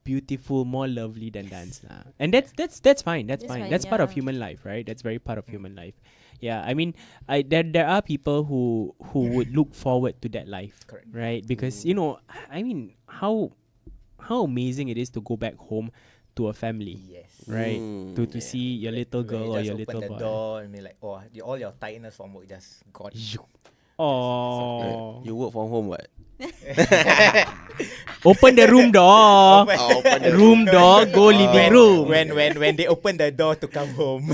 [SPEAKER 4] beautiful, more lovely than dance now. And that's fine. That's
[SPEAKER 3] That's
[SPEAKER 4] fine.
[SPEAKER 3] fine,
[SPEAKER 4] That's part of
[SPEAKER 3] yeah.
[SPEAKER 4] human life, right? That's very part of human life. Yeah, I mean, there are people who would look forward to that life,
[SPEAKER 1] Correct.
[SPEAKER 4] right? Because I mean, how amazing it is to go back home to a family,
[SPEAKER 1] Yes.
[SPEAKER 4] right? To
[SPEAKER 2] yeah.
[SPEAKER 4] see your little
[SPEAKER 1] When
[SPEAKER 4] girl
[SPEAKER 1] you
[SPEAKER 4] or
[SPEAKER 1] just
[SPEAKER 4] your
[SPEAKER 1] open
[SPEAKER 4] little
[SPEAKER 1] the
[SPEAKER 4] boy.
[SPEAKER 1] door and be like, all your tightness from work just gone.
[SPEAKER 4] Oh,
[SPEAKER 2] you work from home, what?
[SPEAKER 4] open the room door.
[SPEAKER 2] Open the
[SPEAKER 4] Room door, go living room.
[SPEAKER 1] When they open the door to come home.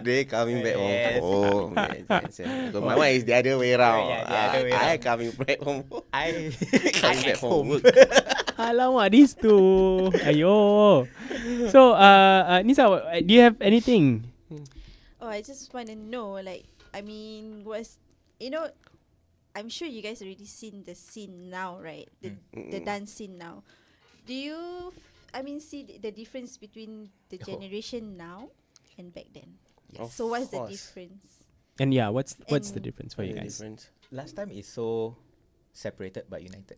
[SPEAKER 2] They coming back
[SPEAKER 1] Yes.
[SPEAKER 2] home. Yes. So my one is the other way around.
[SPEAKER 1] Yeah, the other way
[SPEAKER 2] I
[SPEAKER 1] around.
[SPEAKER 2] coming back home.
[SPEAKER 1] I
[SPEAKER 2] Coming back
[SPEAKER 1] at
[SPEAKER 2] from
[SPEAKER 1] home.
[SPEAKER 2] work.
[SPEAKER 4] Alamak, these two. Ayo. So, Nisa, do you have anything?
[SPEAKER 3] Oh, I just want to know, like, I mean, I'm sure you guys already seen the scene now, right? The dance scene now. Do you, see the difference between the
[SPEAKER 1] Oh.
[SPEAKER 3] generation now and back then?
[SPEAKER 2] Of
[SPEAKER 3] So what's the
[SPEAKER 2] course.
[SPEAKER 3] difference?
[SPEAKER 4] And yeah, what's the
[SPEAKER 3] And-
[SPEAKER 4] difference for you
[SPEAKER 2] The
[SPEAKER 4] guys?
[SPEAKER 2] difference.
[SPEAKER 1] Last time is so separated but united.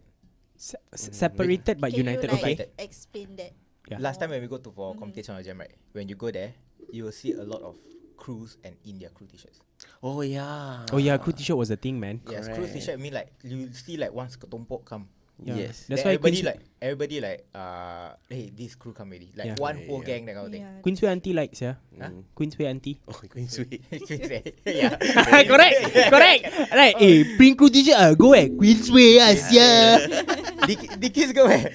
[SPEAKER 4] Separated but
[SPEAKER 3] Can
[SPEAKER 4] united.
[SPEAKER 3] you,
[SPEAKER 4] Okay.
[SPEAKER 3] like, explain that?
[SPEAKER 4] Yeah.
[SPEAKER 1] Last time when we go to for competition or jam, right? When you go there, you will see a lot of crews and in their crew t-shirts.
[SPEAKER 2] Oh yeah.
[SPEAKER 4] Oh yeah, crew t-shirt was a thing, man.
[SPEAKER 1] Yes, crew t-shirt mean like you see like once ketumpuk come.
[SPEAKER 4] Yeah.
[SPEAKER 2] Yes.
[SPEAKER 4] That's
[SPEAKER 1] Then
[SPEAKER 4] why
[SPEAKER 1] everybody like hey, this crew come already. Like
[SPEAKER 4] Yeah.
[SPEAKER 1] one whole gang that kind of thing.
[SPEAKER 3] Yeah.
[SPEAKER 4] Queensway auntie likes, yeah.
[SPEAKER 1] Huh?
[SPEAKER 4] Queensway auntie.
[SPEAKER 2] Oh, going sweet.
[SPEAKER 1] yeah.
[SPEAKER 4] correct. Right. Bring crew t-shirt. Go Queensway, yeah.
[SPEAKER 1] Dickies go where?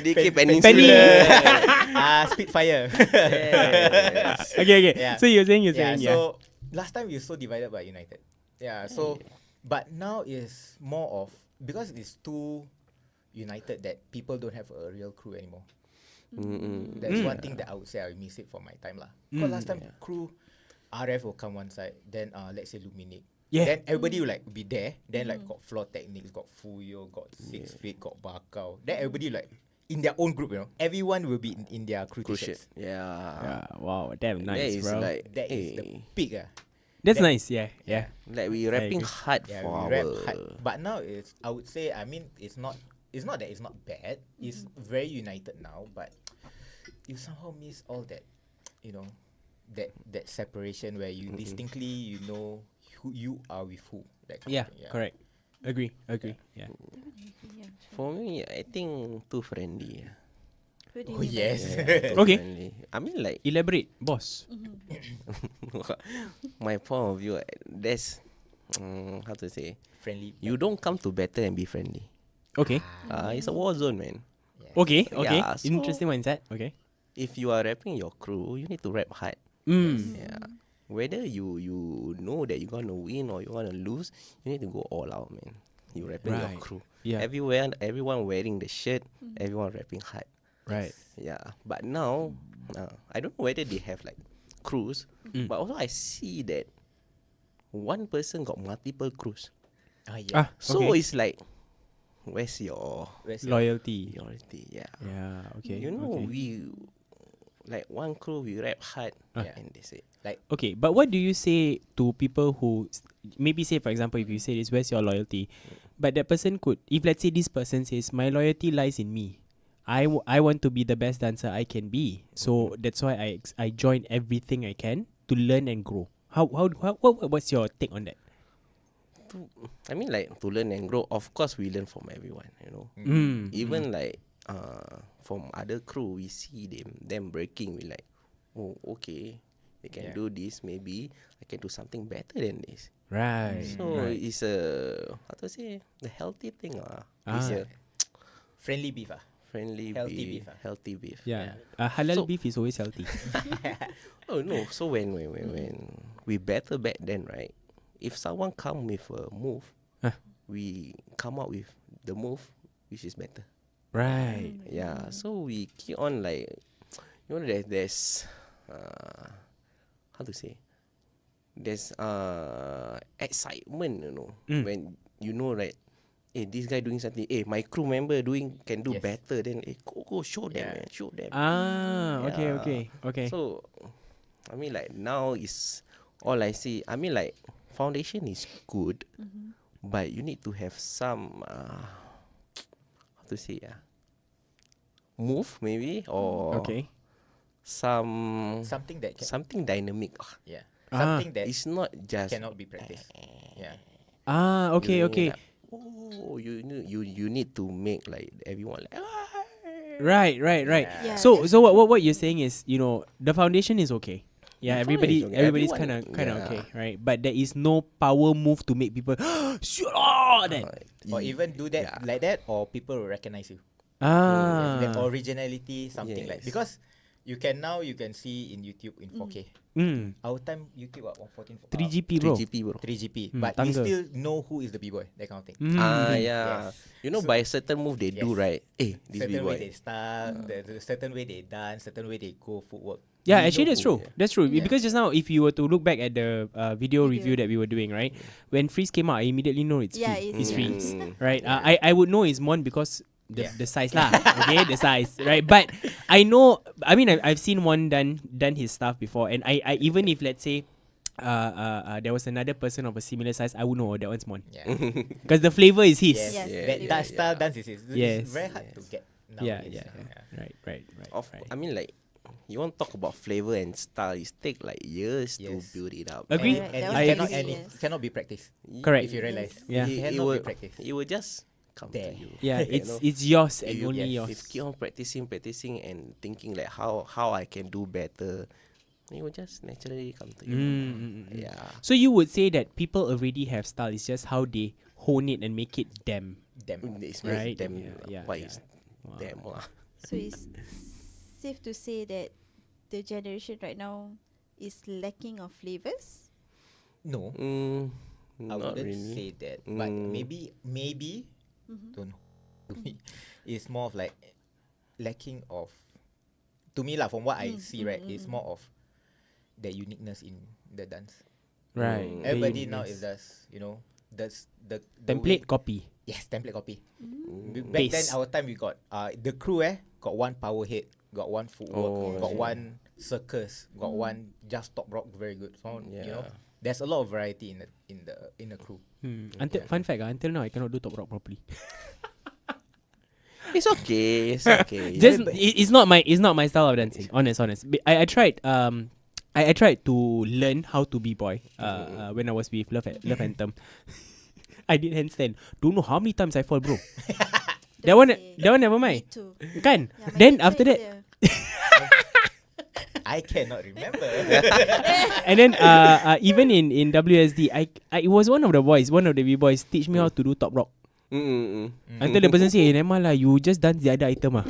[SPEAKER 2] DK
[SPEAKER 4] Penny.
[SPEAKER 2] Peninsula.
[SPEAKER 1] Spitfire.
[SPEAKER 2] Yes.
[SPEAKER 4] Okay.
[SPEAKER 1] Yeah.
[SPEAKER 4] So you're saying,
[SPEAKER 1] Yeah, so last time we were so divided but united. Yeah, so but now is more of, because it's too united that people don't have a real crew anymore. That's one thing that I would say I miss it from my time lah. Because last time crew, RF will come one side, then let's say Luminic.
[SPEAKER 4] Yeah.
[SPEAKER 1] Then everybody will like be there. Then like got floor techniques, got Fuyo, got 6 Feet, got Bakau. Then everybody like in their own group, Everyone will be in their crew
[SPEAKER 2] Cruise
[SPEAKER 1] t-shirts.
[SPEAKER 2] ship. Yeah.
[SPEAKER 4] Yeah. Wow. Damn
[SPEAKER 2] That
[SPEAKER 4] nice,
[SPEAKER 2] is
[SPEAKER 4] bro.
[SPEAKER 2] like
[SPEAKER 1] That is the peak.
[SPEAKER 4] That's
[SPEAKER 1] that-
[SPEAKER 4] nice. Yeah. Yeah.
[SPEAKER 2] like we
[SPEAKER 4] I
[SPEAKER 2] rapping
[SPEAKER 4] agree.
[SPEAKER 2] hard
[SPEAKER 1] Yeah,
[SPEAKER 2] for
[SPEAKER 1] we
[SPEAKER 2] our.
[SPEAKER 1] rap hard. But now I would say, it's not that it's not bad. It's very united now, but you somehow miss all that, that separation where you distinctly who you are with who. That kind
[SPEAKER 4] Yeah.
[SPEAKER 1] of thing,
[SPEAKER 4] Correct. Agree. Yeah.
[SPEAKER 3] Yeah.
[SPEAKER 2] For me, I think too friendly.
[SPEAKER 3] Who do
[SPEAKER 1] Oh
[SPEAKER 3] you mean by
[SPEAKER 1] yes.
[SPEAKER 2] Too
[SPEAKER 4] Okay.
[SPEAKER 2] friendly. I mean, like
[SPEAKER 4] Elaborate, boss.
[SPEAKER 2] my point of view, there's how to say,
[SPEAKER 1] Friendly.
[SPEAKER 2] you don't come to battle and be friendly.
[SPEAKER 4] Okay.
[SPEAKER 2] It's a war zone, man.
[SPEAKER 4] Okay.
[SPEAKER 2] Yeah, so-
[SPEAKER 4] Interesting mindset. Okay.
[SPEAKER 2] If you are rapping your crew, you need to rap hard. Yeah. Whether you know that you're gonna win or you wanna lose, you need to go all out, man. You rapping your
[SPEAKER 4] Right.
[SPEAKER 2] crew.
[SPEAKER 4] Yeah.
[SPEAKER 2] Everyone wearing the shirt, everyone rapping hard.
[SPEAKER 4] Right.
[SPEAKER 2] Yeah. But now, I don't know whether they have like crews, but also I see that one person got multiple crews.
[SPEAKER 1] Yeah.
[SPEAKER 2] So
[SPEAKER 4] Okay.
[SPEAKER 2] it's like, where's your
[SPEAKER 1] Where's your-
[SPEAKER 4] Loyalty.
[SPEAKER 2] priority? Yeah.
[SPEAKER 4] Yeah. Okay.
[SPEAKER 2] You know,
[SPEAKER 4] okay.
[SPEAKER 2] like one crew we rap hard,
[SPEAKER 1] Yeah.
[SPEAKER 2] and that's it.
[SPEAKER 1] Like
[SPEAKER 4] Okay, but what do you say to people who maybe say, for example, if you say this, where's your loyalty? But that person could, if let's say this person says, my loyalty lies in me. I want to be the best dancer I can be. So that's why I join everything I can to learn and grow. What's your take on that?
[SPEAKER 2] I mean, like, to learn and grow, of course we learn from everyone, you know. Even like from other crew, we see them breaking, we like, oh, okay, they can
[SPEAKER 1] Yeah.
[SPEAKER 2] do this, maybe I can do something better than this.
[SPEAKER 4] Right.
[SPEAKER 2] So it's a, how to say, the healthy thing. It's a
[SPEAKER 1] friendly beef.
[SPEAKER 2] friendly
[SPEAKER 1] Healthy
[SPEAKER 2] beef,
[SPEAKER 1] beef,
[SPEAKER 2] healthy beef.
[SPEAKER 4] Yeah. Halal
[SPEAKER 2] So-
[SPEAKER 4] beef is always healthy.
[SPEAKER 2] Oh no, so when we battle back then, right? If someone come with a move,
[SPEAKER 4] Huh.
[SPEAKER 2] we come out with the move which is better.
[SPEAKER 4] Right.
[SPEAKER 2] Yeah, so we keep on like, you know, there's how to say, there's excitement, you know, when you know, right? This guy doing something. My crew member can do
[SPEAKER 1] Yes.
[SPEAKER 2] better. Then go show them,
[SPEAKER 1] Yeah.
[SPEAKER 2] man, show them.
[SPEAKER 4] Okay,
[SPEAKER 2] Yeah.
[SPEAKER 4] okay.
[SPEAKER 2] So, I mean, like, now is all I see. I mean, like, foundation is good, but you need to have some how to say, move maybe, or
[SPEAKER 4] Okay.
[SPEAKER 1] Something that can,
[SPEAKER 2] something dynamic.
[SPEAKER 1] yeah, something that
[SPEAKER 2] It's not just
[SPEAKER 1] cannot be practiced. Yeah.
[SPEAKER 4] Okay,
[SPEAKER 2] you
[SPEAKER 4] okay.
[SPEAKER 2] Like, oh, you need to make like everyone like.
[SPEAKER 4] Right.
[SPEAKER 3] Yeah,
[SPEAKER 4] So what you're saying is, you know, the foundation is okay. Yeah,
[SPEAKER 2] The foundation is okay.
[SPEAKER 4] everybody's kind
[SPEAKER 2] Everyone,
[SPEAKER 4] of
[SPEAKER 2] yeah.
[SPEAKER 4] okay, right? But there is no power move to make people shut up. That
[SPEAKER 1] Or even do that
[SPEAKER 2] Yeah.
[SPEAKER 1] like that, or people will recognize you.
[SPEAKER 4] ah.
[SPEAKER 1] That originality, something like,
[SPEAKER 2] Yes.
[SPEAKER 1] because you can see in YouTube in 4K. Our time YouTube 114
[SPEAKER 4] 3GP bro.
[SPEAKER 2] 3GP, bro.
[SPEAKER 1] 3GP,
[SPEAKER 4] Hmm,
[SPEAKER 1] but
[SPEAKER 4] tangga.
[SPEAKER 1] you still know who is the b-boy, that kind of thing.
[SPEAKER 2] Yeah.
[SPEAKER 1] Yes.
[SPEAKER 2] You know,
[SPEAKER 1] So-
[SPEAKER 2] by certain move they do,
[SPEAKER 1] Yes.
[SPEAKER 2] right? This
[SPEAKER 1] Certain way
[SPEAKER 2] B-boy.
[SPEAKER 1] they start, the certain way they dance, certain way they go footwork.
[SPEAKER 4] Yeah,
[SPEAKER 1] You
[SPEAKER 4] actually
[SPEAKER 1] know
[SPEAKER 4] that's
[SPEAKER 1] who-
[SPEAKER 4] true. That's true.
[SPEAKER 1] Yeah.
[SPEAKER 4] Because just now, if you were to look back at the video review
[SPEAKER 3] Video.
[SPEAKER 4] that we were doing, right, when Freeze came out, I immediately know it's
[SPEAKER 3] Yeah,
[SPEAKER 4] Free.
[SPEAKER 3] it's
[SPEAKER 4] Freeze,
[SPEAKER 2] Mm.
[SPEAKER 4] right?
[SPEAKER 3] Yeah.
[SPEAKER 4] I would know it's Mon because
[SPEAKER 1] Yeah.
[SPEAKER 4] the size lah. Okay, the size, right? But I know. I mean, I've seen Mon done his stuff before, and I even if let's say, there was another person of a similar size, I would know that one's Mon
[SPEAKER 1] Yeah.
[SPEAKER 4] because the flavor is his.
[SPEAKER 1] Yes.
[SPEAKER 3] Yes.
[SPEAKER 1] That
[SPEAKER 3] Yeah.
[SPEAKER 1] dance style dance is his.
[SPEAKER 4] Yes.
[SPEAKER 1] It's very hard to get
[SPEAKER 4] Yeah,
[SPEAKER 1] nowadays.
[SPEAKER 4] yeah. Right. Right.
[SPEAKER 2] I mean, like, you want to talk about flavor and style, it take like years to
[SPEAKER 1] Yes.
[SPEAKER 2] build it up.
[SPEAKER 4] Agree.
[SPEAKER 3] Right,
[SPEAKER 1] And
[SPEAKER 3] that
[SPEAKER 1] it
[SPEAKER 3] was
[SPEAKER 1] cannot,
[SPEAKER 3] easy,
[SPEAKER 1] and it
[SPEAKER 3] yes.
[SPEAKER 1] cannot be practiced.
[SPEAKER 4] Correct.
[SPEAKER 1] If you realize.
[SPEAKER 4] Yeah.
[SPEAKER 1] It cannot be practiced.
[SPEAKER 2] It will just come
[SPEAKER 1] There.
[SPEAKER 2] to you.
[SPEAKER 4] Yeah,
[SPEAKER 2] You
[SPEAKER 4] it's
[SPEAKER 2] know?
[SPEAKER 4] it's yours and
[SPEAKER 2] If you-
[SPEAKER 4] only
[SPEAKER 1] yes,
[SPEAKER 4] yours.
[SPEAKER 2] If keep on practicing and thinking like how I can do better, it will just naturally come to you. Yeah.
[SPEAKER 4] So you would say that people already have style. It's just how they hone it and make it them.
[SPEAKER 1] Them.
[SPEAKER 2] It's
[SPEAKER 4] Right.
[SPEAKER 2] them.
[SPEAKER 4] Yeah,
[SPEAKER 2] What
[SPEAKER 4] yeah.
[SPEAKER 2] is them lah.
[SPEAKER 3] So it's safe to say that the generation right now is lacking of flavors.
[SPEAKER 1] No, I
[SPEAKER 2] Not
[SPEAKER 1] wouldn't
[SPEAKER 2] really.
[SPEAKER 1] say that, but
[SPEAKER 2] Mm.
[SPEAKER 1] maybe don't know. To me, it's more of like lacking of. To me lah, from what I see, right, it's more of the uniqueness in the dance.
[SPEAKER 4] Right.
[SPEAKER 2] Mm.
[SPEAKER 1] Everybody now is just, you know, that's the
[SPEAKER 4] template
[SPEAKER 1] way-
[SPEAKER 4] copy.
[SPEAKER 1] Yes, template copy.
[SPEAKER 2] Mm.
[SPEAKER 1] Back then,
[SPEAKER 4] Base.
[SPEAKER 1] our time we got the crew got one power head, got one footwork,
[SPEAKER 2] Oh,
[SPEAKER 1] got
[SPEAKER 2] yeah.
[SPEAKER 1] one circus, got one just top rock, very good. So you know,
[SPEAKER 2] Yeah.
[SPEAKER 1] there's a lot of variety in the crew.
[SPEAKER 4] Until fun fact, until now I cannot do top rock properly.
[SPEAKER 2] It's okay. It's okay.
[SPEAKER 4] Just it's not my style of dancing. Honest. I tried I tried to learn how to be boy when I was with Love Anthem. I did handstand. Don't know how many times I fall, bro. that one never mind.
[SPEAKER 3] Me too.
[SPEAKER 4] Kan?
[SPEAKER 3] Yeah, my
[SPEAKER 4] Then
[SPEAKER 3] teacher
[SPEAKER 4] after
[SPEAKER 3] is
[SPEAKER 4] that,
[SPEAKER 3] there.
[SPEAKER 1] I cannot remember.
[SPEAKER 4] and then even in WSD, I it was one of the B-boys teach me how to do top rock. Until the person say, never lah, you just dance the other item ah.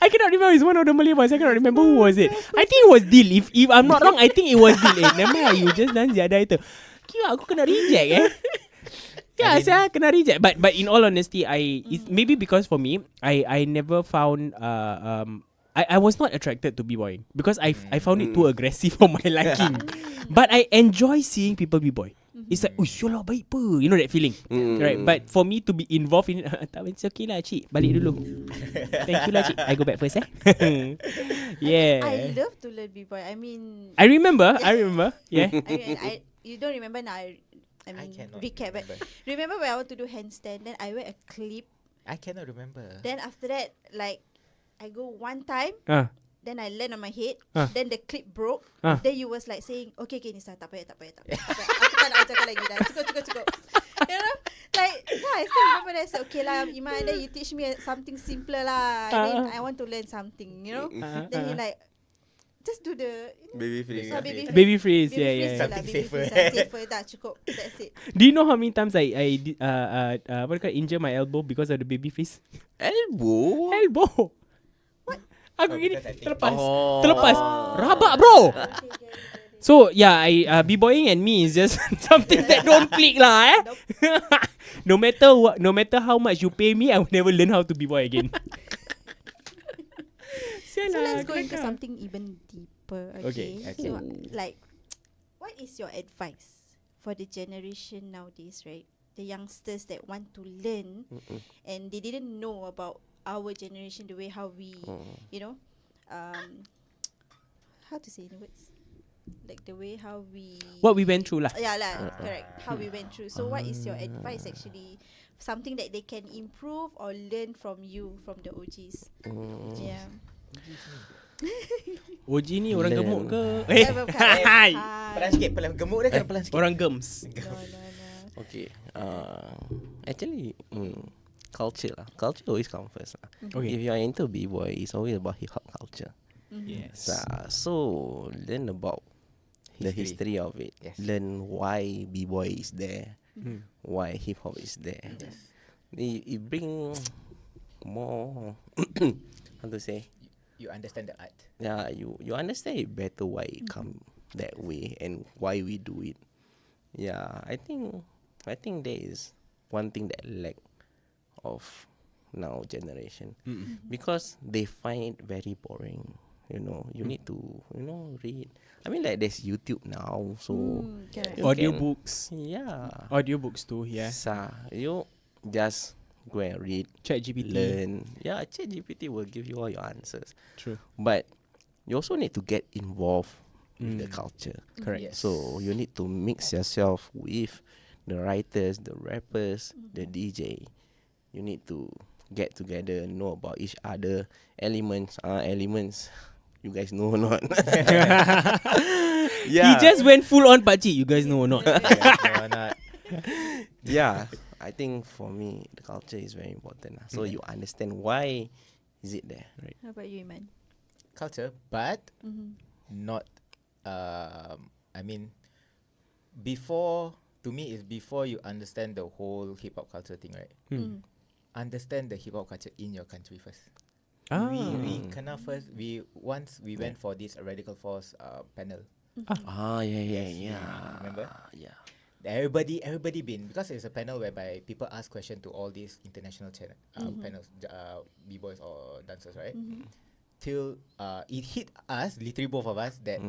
[SPEAKER 4] I cannot remember. It's one of the Malay boys. I cannot remember who was it. I think it was Dil. If I'm not wrong, I think it was Dil. Never lah, you just dance the other item. Kira aku kena reject Yeah, saya kena reject. But in all honesty, it's maybe because for me, I never found I was not attracted to b-boying because I found it too aggressive for my liking. But I enjoy seeing people b-boy. It's like, syolok baik pe. You know that feeling, right? But for me to be involved in it, tak, it's okay lah, cik. Balik dulu. Thank you lah, cik. I go back first, yeah.
[SPEAKER 3] I love to learn b-boy. I mean,
[SPEAKER 4] I remember. Yeah.
[SPEAKER 3] you don't remember now. I mean,
[SPEAKER 1] cannot
[SPEAKER 3] recap. But
[SPEAKER 1] remember.
[SPEAKER 3] remember when I want to do handstand, then I wear a clip.
[SPEAKER 1] I cannot remember.
[SPEAKER 3] Then after that, like, I go one time. Then I land on my head. Then the clip broke. Then you was like saying, okay, Nisa, tak payah. Aku tak nak cakap lagi dah. Cukup. You know? Like, yeah, I still remember that. I said, okay lah, Iman, then you teach me something simpler lah. I mean, I want to learn something, you know? Then he like, just do the
[SPEAKER 2] Baby freeze.
[SPEAKER 4] Baby freeze, yeah.
[SPEAKER 1] Something safer.
[SPEAKER 3] Safer dah, cukup. That's it.
[SPEAKER 4] Do you know how many times I injure my elbow because of the baby freeze? Elbow. What? Aku gini terlepas. Rabak, bro. So yeah, b-boying and me is just something that don't click lah. No matter how much you pay me, I will never learn how to b-boy again.
[SPEAKER 3] So let's go into something even deeper. Okay. So, like, what is your advice for the generation nowadays, right? The youngsters that want to learn and they didn't know about our generation, the way how we, you know, how to say in words, like the way how we,
[SPEAKER 4] what we went through lah.
[SPEAKER 3] Yeah lah, correct. How we went through. So what is your advice actually? Something that they can improve or learn from you, from the OGs. Yeah.
[SPEAKER 4] OG ni orang gemuk ke?
[SPEAKER 1] Pelan sikit, gemuk dia kan pelan sikit.
[SPEAKER 4] Orang gems.
[SPEAKER 3] No.
[SPEAKER 2] Okay. Actually, culture lah. Culture always comes first lah.
[SPEAKER 4] Okay.
[SPEAKER 2] If you are into b-boy, it's always about hip hop culture.
[SPEAKER 4] Yes.
[SPEAKER 2] So learn about the history of it.
[SPEAKER 1] Yes.
[SPEAKER 2] Learn why b-boy is there. Why hip hop is there.
[SPEAKER 1] Yes.
[SPEAKER 2] It bring more how to say.
[SPEAKER 1] You understand the art.
[SPEAKER 2] Yeah, you understand it better why it come that way and why we do it. Yeah, I think there is one thing that lack of now generation because they find it very boring. You know, you need to read. I mean, like there's YouTube now, so
[SPEAKER 3] Correct.
[SPEAKER 2] you
[SPEAKER 4] Audiobooks.
[SPEAKER 2] yeah.
[SPEAKER 4] Audiobooks too, yeah.
[SPEAKER 2] You just go and read,
[SPEAKER 4] ChatGPT.
[SPEAKER 2] learn. Yeah, ChatGPT will give you all your answers.
[SPEAKER 4] True.
[SPEAKER 2] But you also need to get involved with the culture.
[SPEAKER 4] Correct.
[SPEAKER 1] Yes.
[SPEAKER 2] So you need to mix yourself with the writers, the rappers, the DJ. You need to get together, know about each other. Elements. You guys know or not?
[SPEAKER 4] He just went full on pakcik. You guys know or not?
[SPEAKER 1] No, not.
[SPEAKER 2] Yeah. I think for me, the culture is very important. So you understand why is it there. Right.
[SPEAKER 3] How about you, Iman?
[SPEAKER 1] Culture, but not. I mean, to me, is before you understand the whole hip hop culture thing, right? Understand the hip hop culture in your country first. We kena first. Once we went for this Radical Force panel.
[SPEAKER 2] Yeah.
[SPEAKER 1] Remember?
[SPEAKER 2] Yeah.
[SPEAKER 1] Everybody been, because it's a panel whereby people ask question to all these international panels, b-boys or dancers, right? Till it hit us, literally both of us, that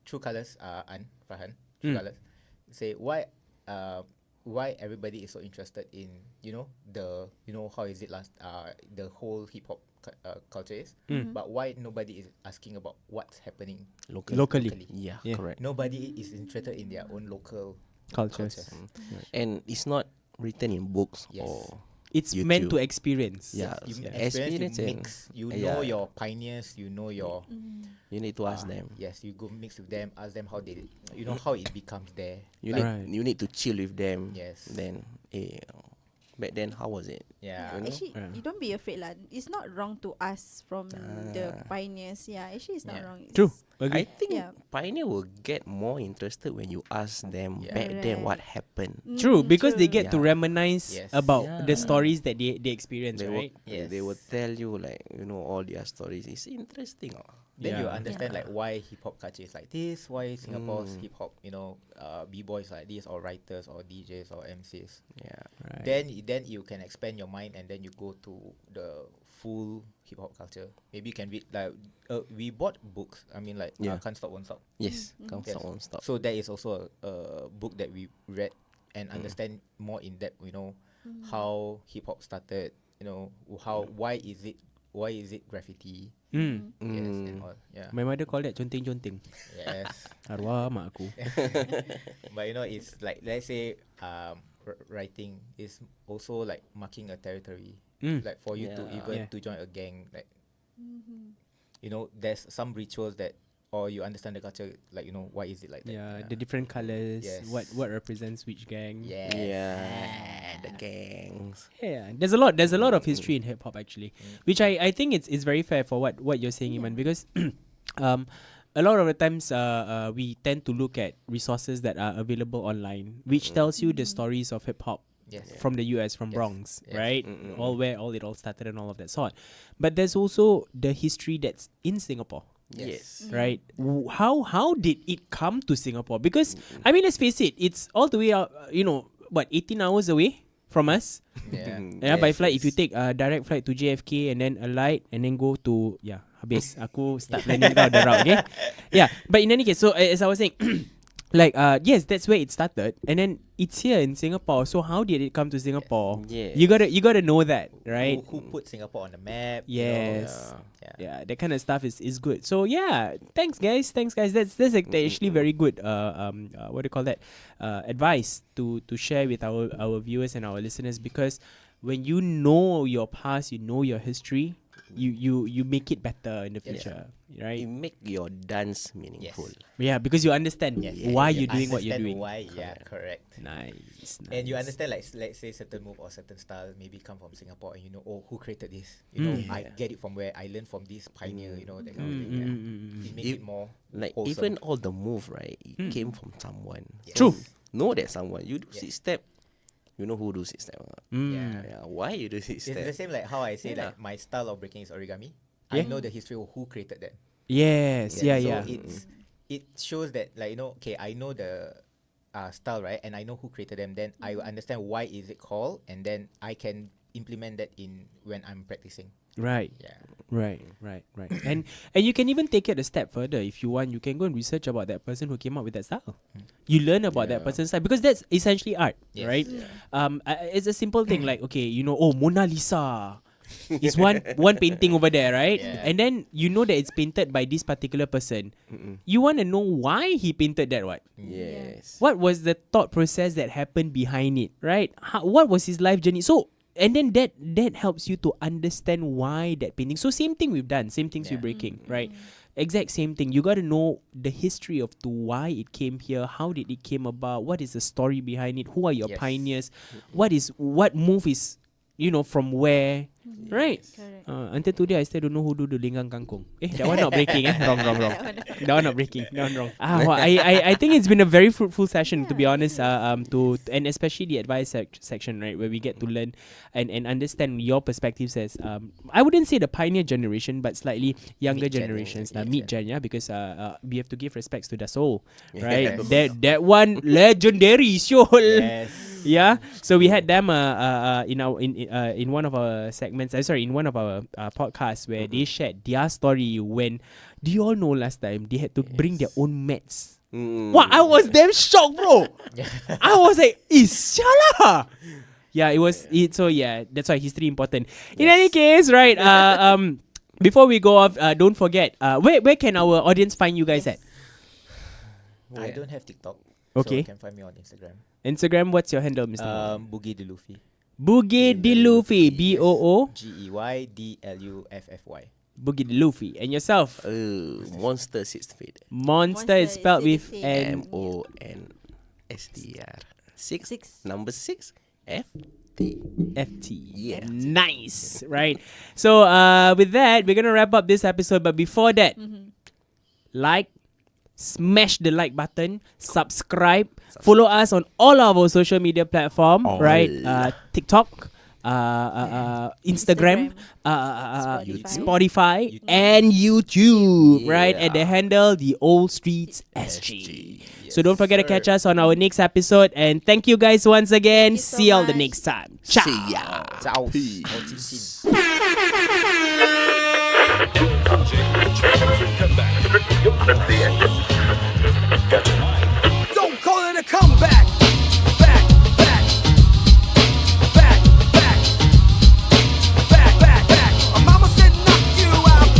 [SPEAKER 1] True Colours, Farhan, True Colours, say why everybody is so interested in how is it the whole hip hop culture is, but why nobody is asking about what's happening
[SPEAKER 4] Locally.
[SPEAKER 2] Yeah,
[SPEAKER 4] Yeah.
[SPEAKER 2] correct.
[SPEAKER 1] Nobody is interested in their own local
[SPEAKER 4] Cultures.
[SPEAKER 2] And it's not written in books
[SPEAKER 1] Yes.
[SPEAKER 2] or
[SPEAKER 4] It's meant to
[SPEAKER 2] YouTube.
[SPEAKER 4] experience.
[SPEAKER 2] Yeah.
[SPEAKER 1] You
[SPEAKER 2] Experience
[SPEAKER 1] you
[SPEAKER 2] and-
[SPEAKER 1] mix. You
[SPEAKER 2] yeah.
[SPEAKER 1] know your pioneers. You know your.
[SPEAKER 2] you need to ask them.
[SPEAKER 1] Yes, you go mix with them. Ask them how they. You know how it becomes there.
[SPEAKER 2] You
[SPEAKER 4] Right.
[SPEAKER 2] need to chill with them.
[SPEAKER 1] Yes.
[SPEAKER 2] Then, back then how was it?
[SPEAKER 1] Yeah.
[SPEAKER 2] You know?
[SPEAKER 3] Actually, you don't be afraid lah. It's not wrong to ask from the pioneers. Yeah, actually, it's not
[SPEAKER 1] Yeah.
[SPEAKER 3] wrong. It's
[SPEAKER 4] True.
[SPEAKER 2] I think
[SPEAKER 3] Yeah.
[SPEAKER 2] pioneer will get more interested when you ask them
[SPEAKER 1] Yeah.
[SPEAKER 2] back then what
[SPEAKER 3] Correct.
[SPEAKER 2] happened.
[SPEAKER 4] True, because they
[SPEAKER 3] true.
[SPEAKER 4] get to
[SPEAKER 2] Yeah.
[SPEAKER 4] reminisce
[SPEAKER 1] Yes.
[SPEAKER 4] about
[SPEAKER 2] Yeah.
[SPEAKER 4] the stories that they experience,
[SPEAKER 2] They
[SPEAKER 4] right?
[SPEAKER 2] will, they will tell you like all their stories. It's interesting.
[SPEAKER 1] Then you
[SPEAKER 4] Yeah.
[SPEAKER 1] understand like why hip hop culture is like this. Why Singapore's hip hop, b-boys like this, or writers, or DJs, or MCs.
[SPEAKER 2] Yeah.
[SPEAKER 4] Right.
[SPEAKER 1] Then you can expand your mind, and then you go to the full hip hop culture. Maybe you can read like we bought books. I mean like
[SPEAKER 2] Yeah.
[SPEAKER 1] Can't Stop Won't Stop.
[SPEAKER 2] Yes, can't
[SPEAKER 1] Yes.
[SPEAKER 2] stop, won't stop.
[SPEAKER 1] So that is also a book that we read and understand more in depth. You know how hip hop started. You know why is it graffiti?
[SPEAKER 4] Mm.
[SPEAKER 1] Yes and all. Yeah.
[SPEAKER 4] My mother called that conteng-conteng.
[SPEAKER 1] Yes.
[SPEAKER 4] Arwah mak aku.
[SPEAKER 1] But you know, it's like let's say writing is also like marking a territory. Like for you to
[SPEAKER 2] Yeah.
[SPEAKER 1] even
[SPEAKER 4] Yeah.
[SPEAKER 1] to join a gang, like you know, there's some rituals that or you understand the culture, like you know, why is it like that?
[SPEAKER 4] Yeah, the different colors.
[SPEAKER 1] Yes.
[SPEAKER 4] What represents which gang?
[SPEAKER 1] Yes.
[SPEAKER 2] Yeah, the gangs.
[SPEAKER 4] Yeah, there's a lot of history in hip hop actually, which I think it's very fair for what you're saying, Iman, because a lot of the times we tend to look at resources that are available online, which tells you the stories of hip hop
[SPEAKER 1] Yes.
[SPEAKER 4] from the US, from
[SPEAKER 1] Yes.
[SPEAKER 4] Bronx,
[SPEAKER 1] Yes.
[SPEAKER 4] right? Where it all started and all of that sort. But there's also the history that's in Singapore.
[SPEAKER 2] Yes.
[SPEAKER 4] Right? How did it come to Singapore? Because I mean, let's face it, it's all the way out. 18 hours away from us.
[SPEAKER 1] Yeah.
[SPEAKER 4] Yeah, by flight. If you take a direct flight to JFK and then alight and then go to habis aku start planning down the route. Okay. Yeah, but in any case, so as I was saying. Yes, that's where it started, and then it's here in Singapore. So how did it come to Singapore?
[SPEAKER 2] Yes.
[SPEAKER 4] You gotta know that, right?
[SPEAKER 1] Who put Singapore on the map?
[SPEAKER 4] Yes.
[SPEAKER 1] Yeah.
[SPEAKER 4] Yeah, that kind of stuff is good. So yeah, thanks guys. That's actually very good. What do you call that? Advice to share with our viewers and our listeners, because when you know your past, you know your history, you make it better in the future, right?
[SPEAKER 2] It make your dance meaningful.
[SPEAKER 4] Yeah, because you understand
[SPEAKER 1] Yes.
[SPEAKER 4] why
[SPEAKER 1] You
[SPEAKER 4] you're doing what you're
[SPEAKER 1] understand
[SPEAKER 4] doing.
[SPEAKER 1] Why? Yeah, correct.
[SPEAKER 4] Nice.
[SPEAKER 1] And you understand, like, let's say certain move or certain style maybe come from Singapore, and you know, oh, who created this? You know, I get it from where I learned from this pioneer. You know, that kind of thing. Yeah. It makes it more
[SPEAKER 2] Like
[SPEAKER 1] wholesome.
[SPEAKER 2] even all the move, right? It came from someone.
[SPEAKER 1] Yes.
[SPEAKER 4] True.
[SPEAKER 2] Know that someone. You do
[SPEAKER 1] Yes.
[SPEAKER 2] six step. You know who do six step.
[SPEAKER 1] Yeah.
[SPEAKER 2] Yeah. Why you do six
[SPEAKER 1] It's the
[SPEAKER 2] step?
[SPEAKER 1] same like how I say
[SPEAKER 2] Yeah.
[SPEAKER 1] like my style of breaking is origami.
[SPEAKER 4] Yeah.
[SPEAKER 1] I know the history of who created that.
[SPEAKER 4] Yes. Yeah.
[SPEAKER 1] So
[SPEAKER 4] Yeah.
[SPEAKER 1] it shows that, like, you know, okay, I know the style, right, and I know who created them. Then I will understand why is it called, and then I can implement that in when I'm practicing.
[SPEAKER 4] Right.
[SPEAKER 1] Yeah.
[SPEAKER 4] Right. And you can even take it a step further if you want. You can go and research about that person who came up with that style. You learn about that person's style, because that's essentially art,
[SPEAKER 1] Yes.
[SPEAKER 4] right? It's a simple thing like, okay, you know, oh, Mona Lisa is one painting over there, right?
[SPEAKER 1] Yeah.
[SPEAKER 4] And then you know that it's painted by this particular person. You want to know why he painted that, what?
[SPEAKER 2] Yes.
[SPEAKER 4] What was the thought process that happened behind it, right? What was his life journey? So, and then that helps you to understand why that painting. So same thing we've done, same things we're breaking, right? Exact same thing. You got to know the history of to why it came here, how did it came about, what is the story behind it, who are your
[SPEAKER 1] Yes.
[SPEAKER 4] pioneers, what move is, you know, from where, right?
[SPEAKER 3] Correct.
[SPEAKER 4] Until today, I still don't know who do the linggang kangkong. That one not breaking. Wrong. That one not breaking. That one wrong. I think it's been a very fruitful session, to be honest. And especially the advice section, right, where we get to learn and understand your perspectives as I wouldn't say the pioneer generation, but slightly younger
[SPEAKER 2] Mid-gen,
[SPEAKER 4] generations,
[SPEAKER 2] yeah.
[SPEAKER 4] mid-gen, yeah, because we have to give respects to the soul, right?
[SPEAKER 1] Yes.
[SPEAKER 4] That one legendary show.
[SPEAKER 1] Yes.
[SPEAKER 4] Yeah, so we had them in one of our segments. In one of our podcasts where they shared their story when. Do you all know last time they had to bring their own mats? Wow, I was damn shocked, bro. I was like, "Ishala." Yeah, it was. So yeah, that's why history important. In any case, right? Before we go off, don't forget. Where can our audience find you guys at?
[SPEAKER 1] I don't have TikTok.
[SPEAKER 4] Okay.
[SPEAKER 1] So you can find me on Instagram.
[SPEAKER 4] Instagram, what's your handle, Mr. Mohammed?
[SPEAKER 1] Boogie Deluffy.
[SPEAKER 4] Boogie Deluffy, BOO.
[SPEAKER 1] GEYDLUFFY.
[SPEAKER 4] Boogie Deluffy. And yourself?
[SPEAKER 2] Monster Sixth Feet.
[SPEAKER 4] Monster is spelled with
[SPEAKER 3] N.
[SPEAKER 2] MONSTR. Six.
[SPEAKER 3] Six.
[SPEAKER 2] Number 6. FT.
[SPEAKER 4] FT.
[SPEAKER 2] Yeah.
[SPEAKER 4] Nice. Right. So with that, we're going to wrap up this episode. But before that, like, smash the like button, subscribe, follow us on all of our social media platform, right? TikTok, Instagram, Spotify,
[SPEAKER 1] YouTube.
[SPEAKER 4] and YouTube,
[SPEAKER 2] Yeah.
[SPEAKER 4] right? At the handle, The Old Streets SG. So don't forget to catch us on our next episode. And thank you guys once again.
[SPEAKER 3] Thank you so
[SPEAKER 4] See y'all the
[SPEAKER 3] much.
[SPEAKER 4] next time. Ciao.
[SPEAKER 2] See ya.
[SPEAKER 1] Ciao.
[SPEAKER 2] Peace.
[SPEAKER 1] Ciao, chin chin.
[SPEAKER 5] Don't call it a comeback. Back, back, back, back, back, back, back. Mama said knock you out.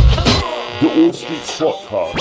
[SPEAKER 6] The All Streets Podcast.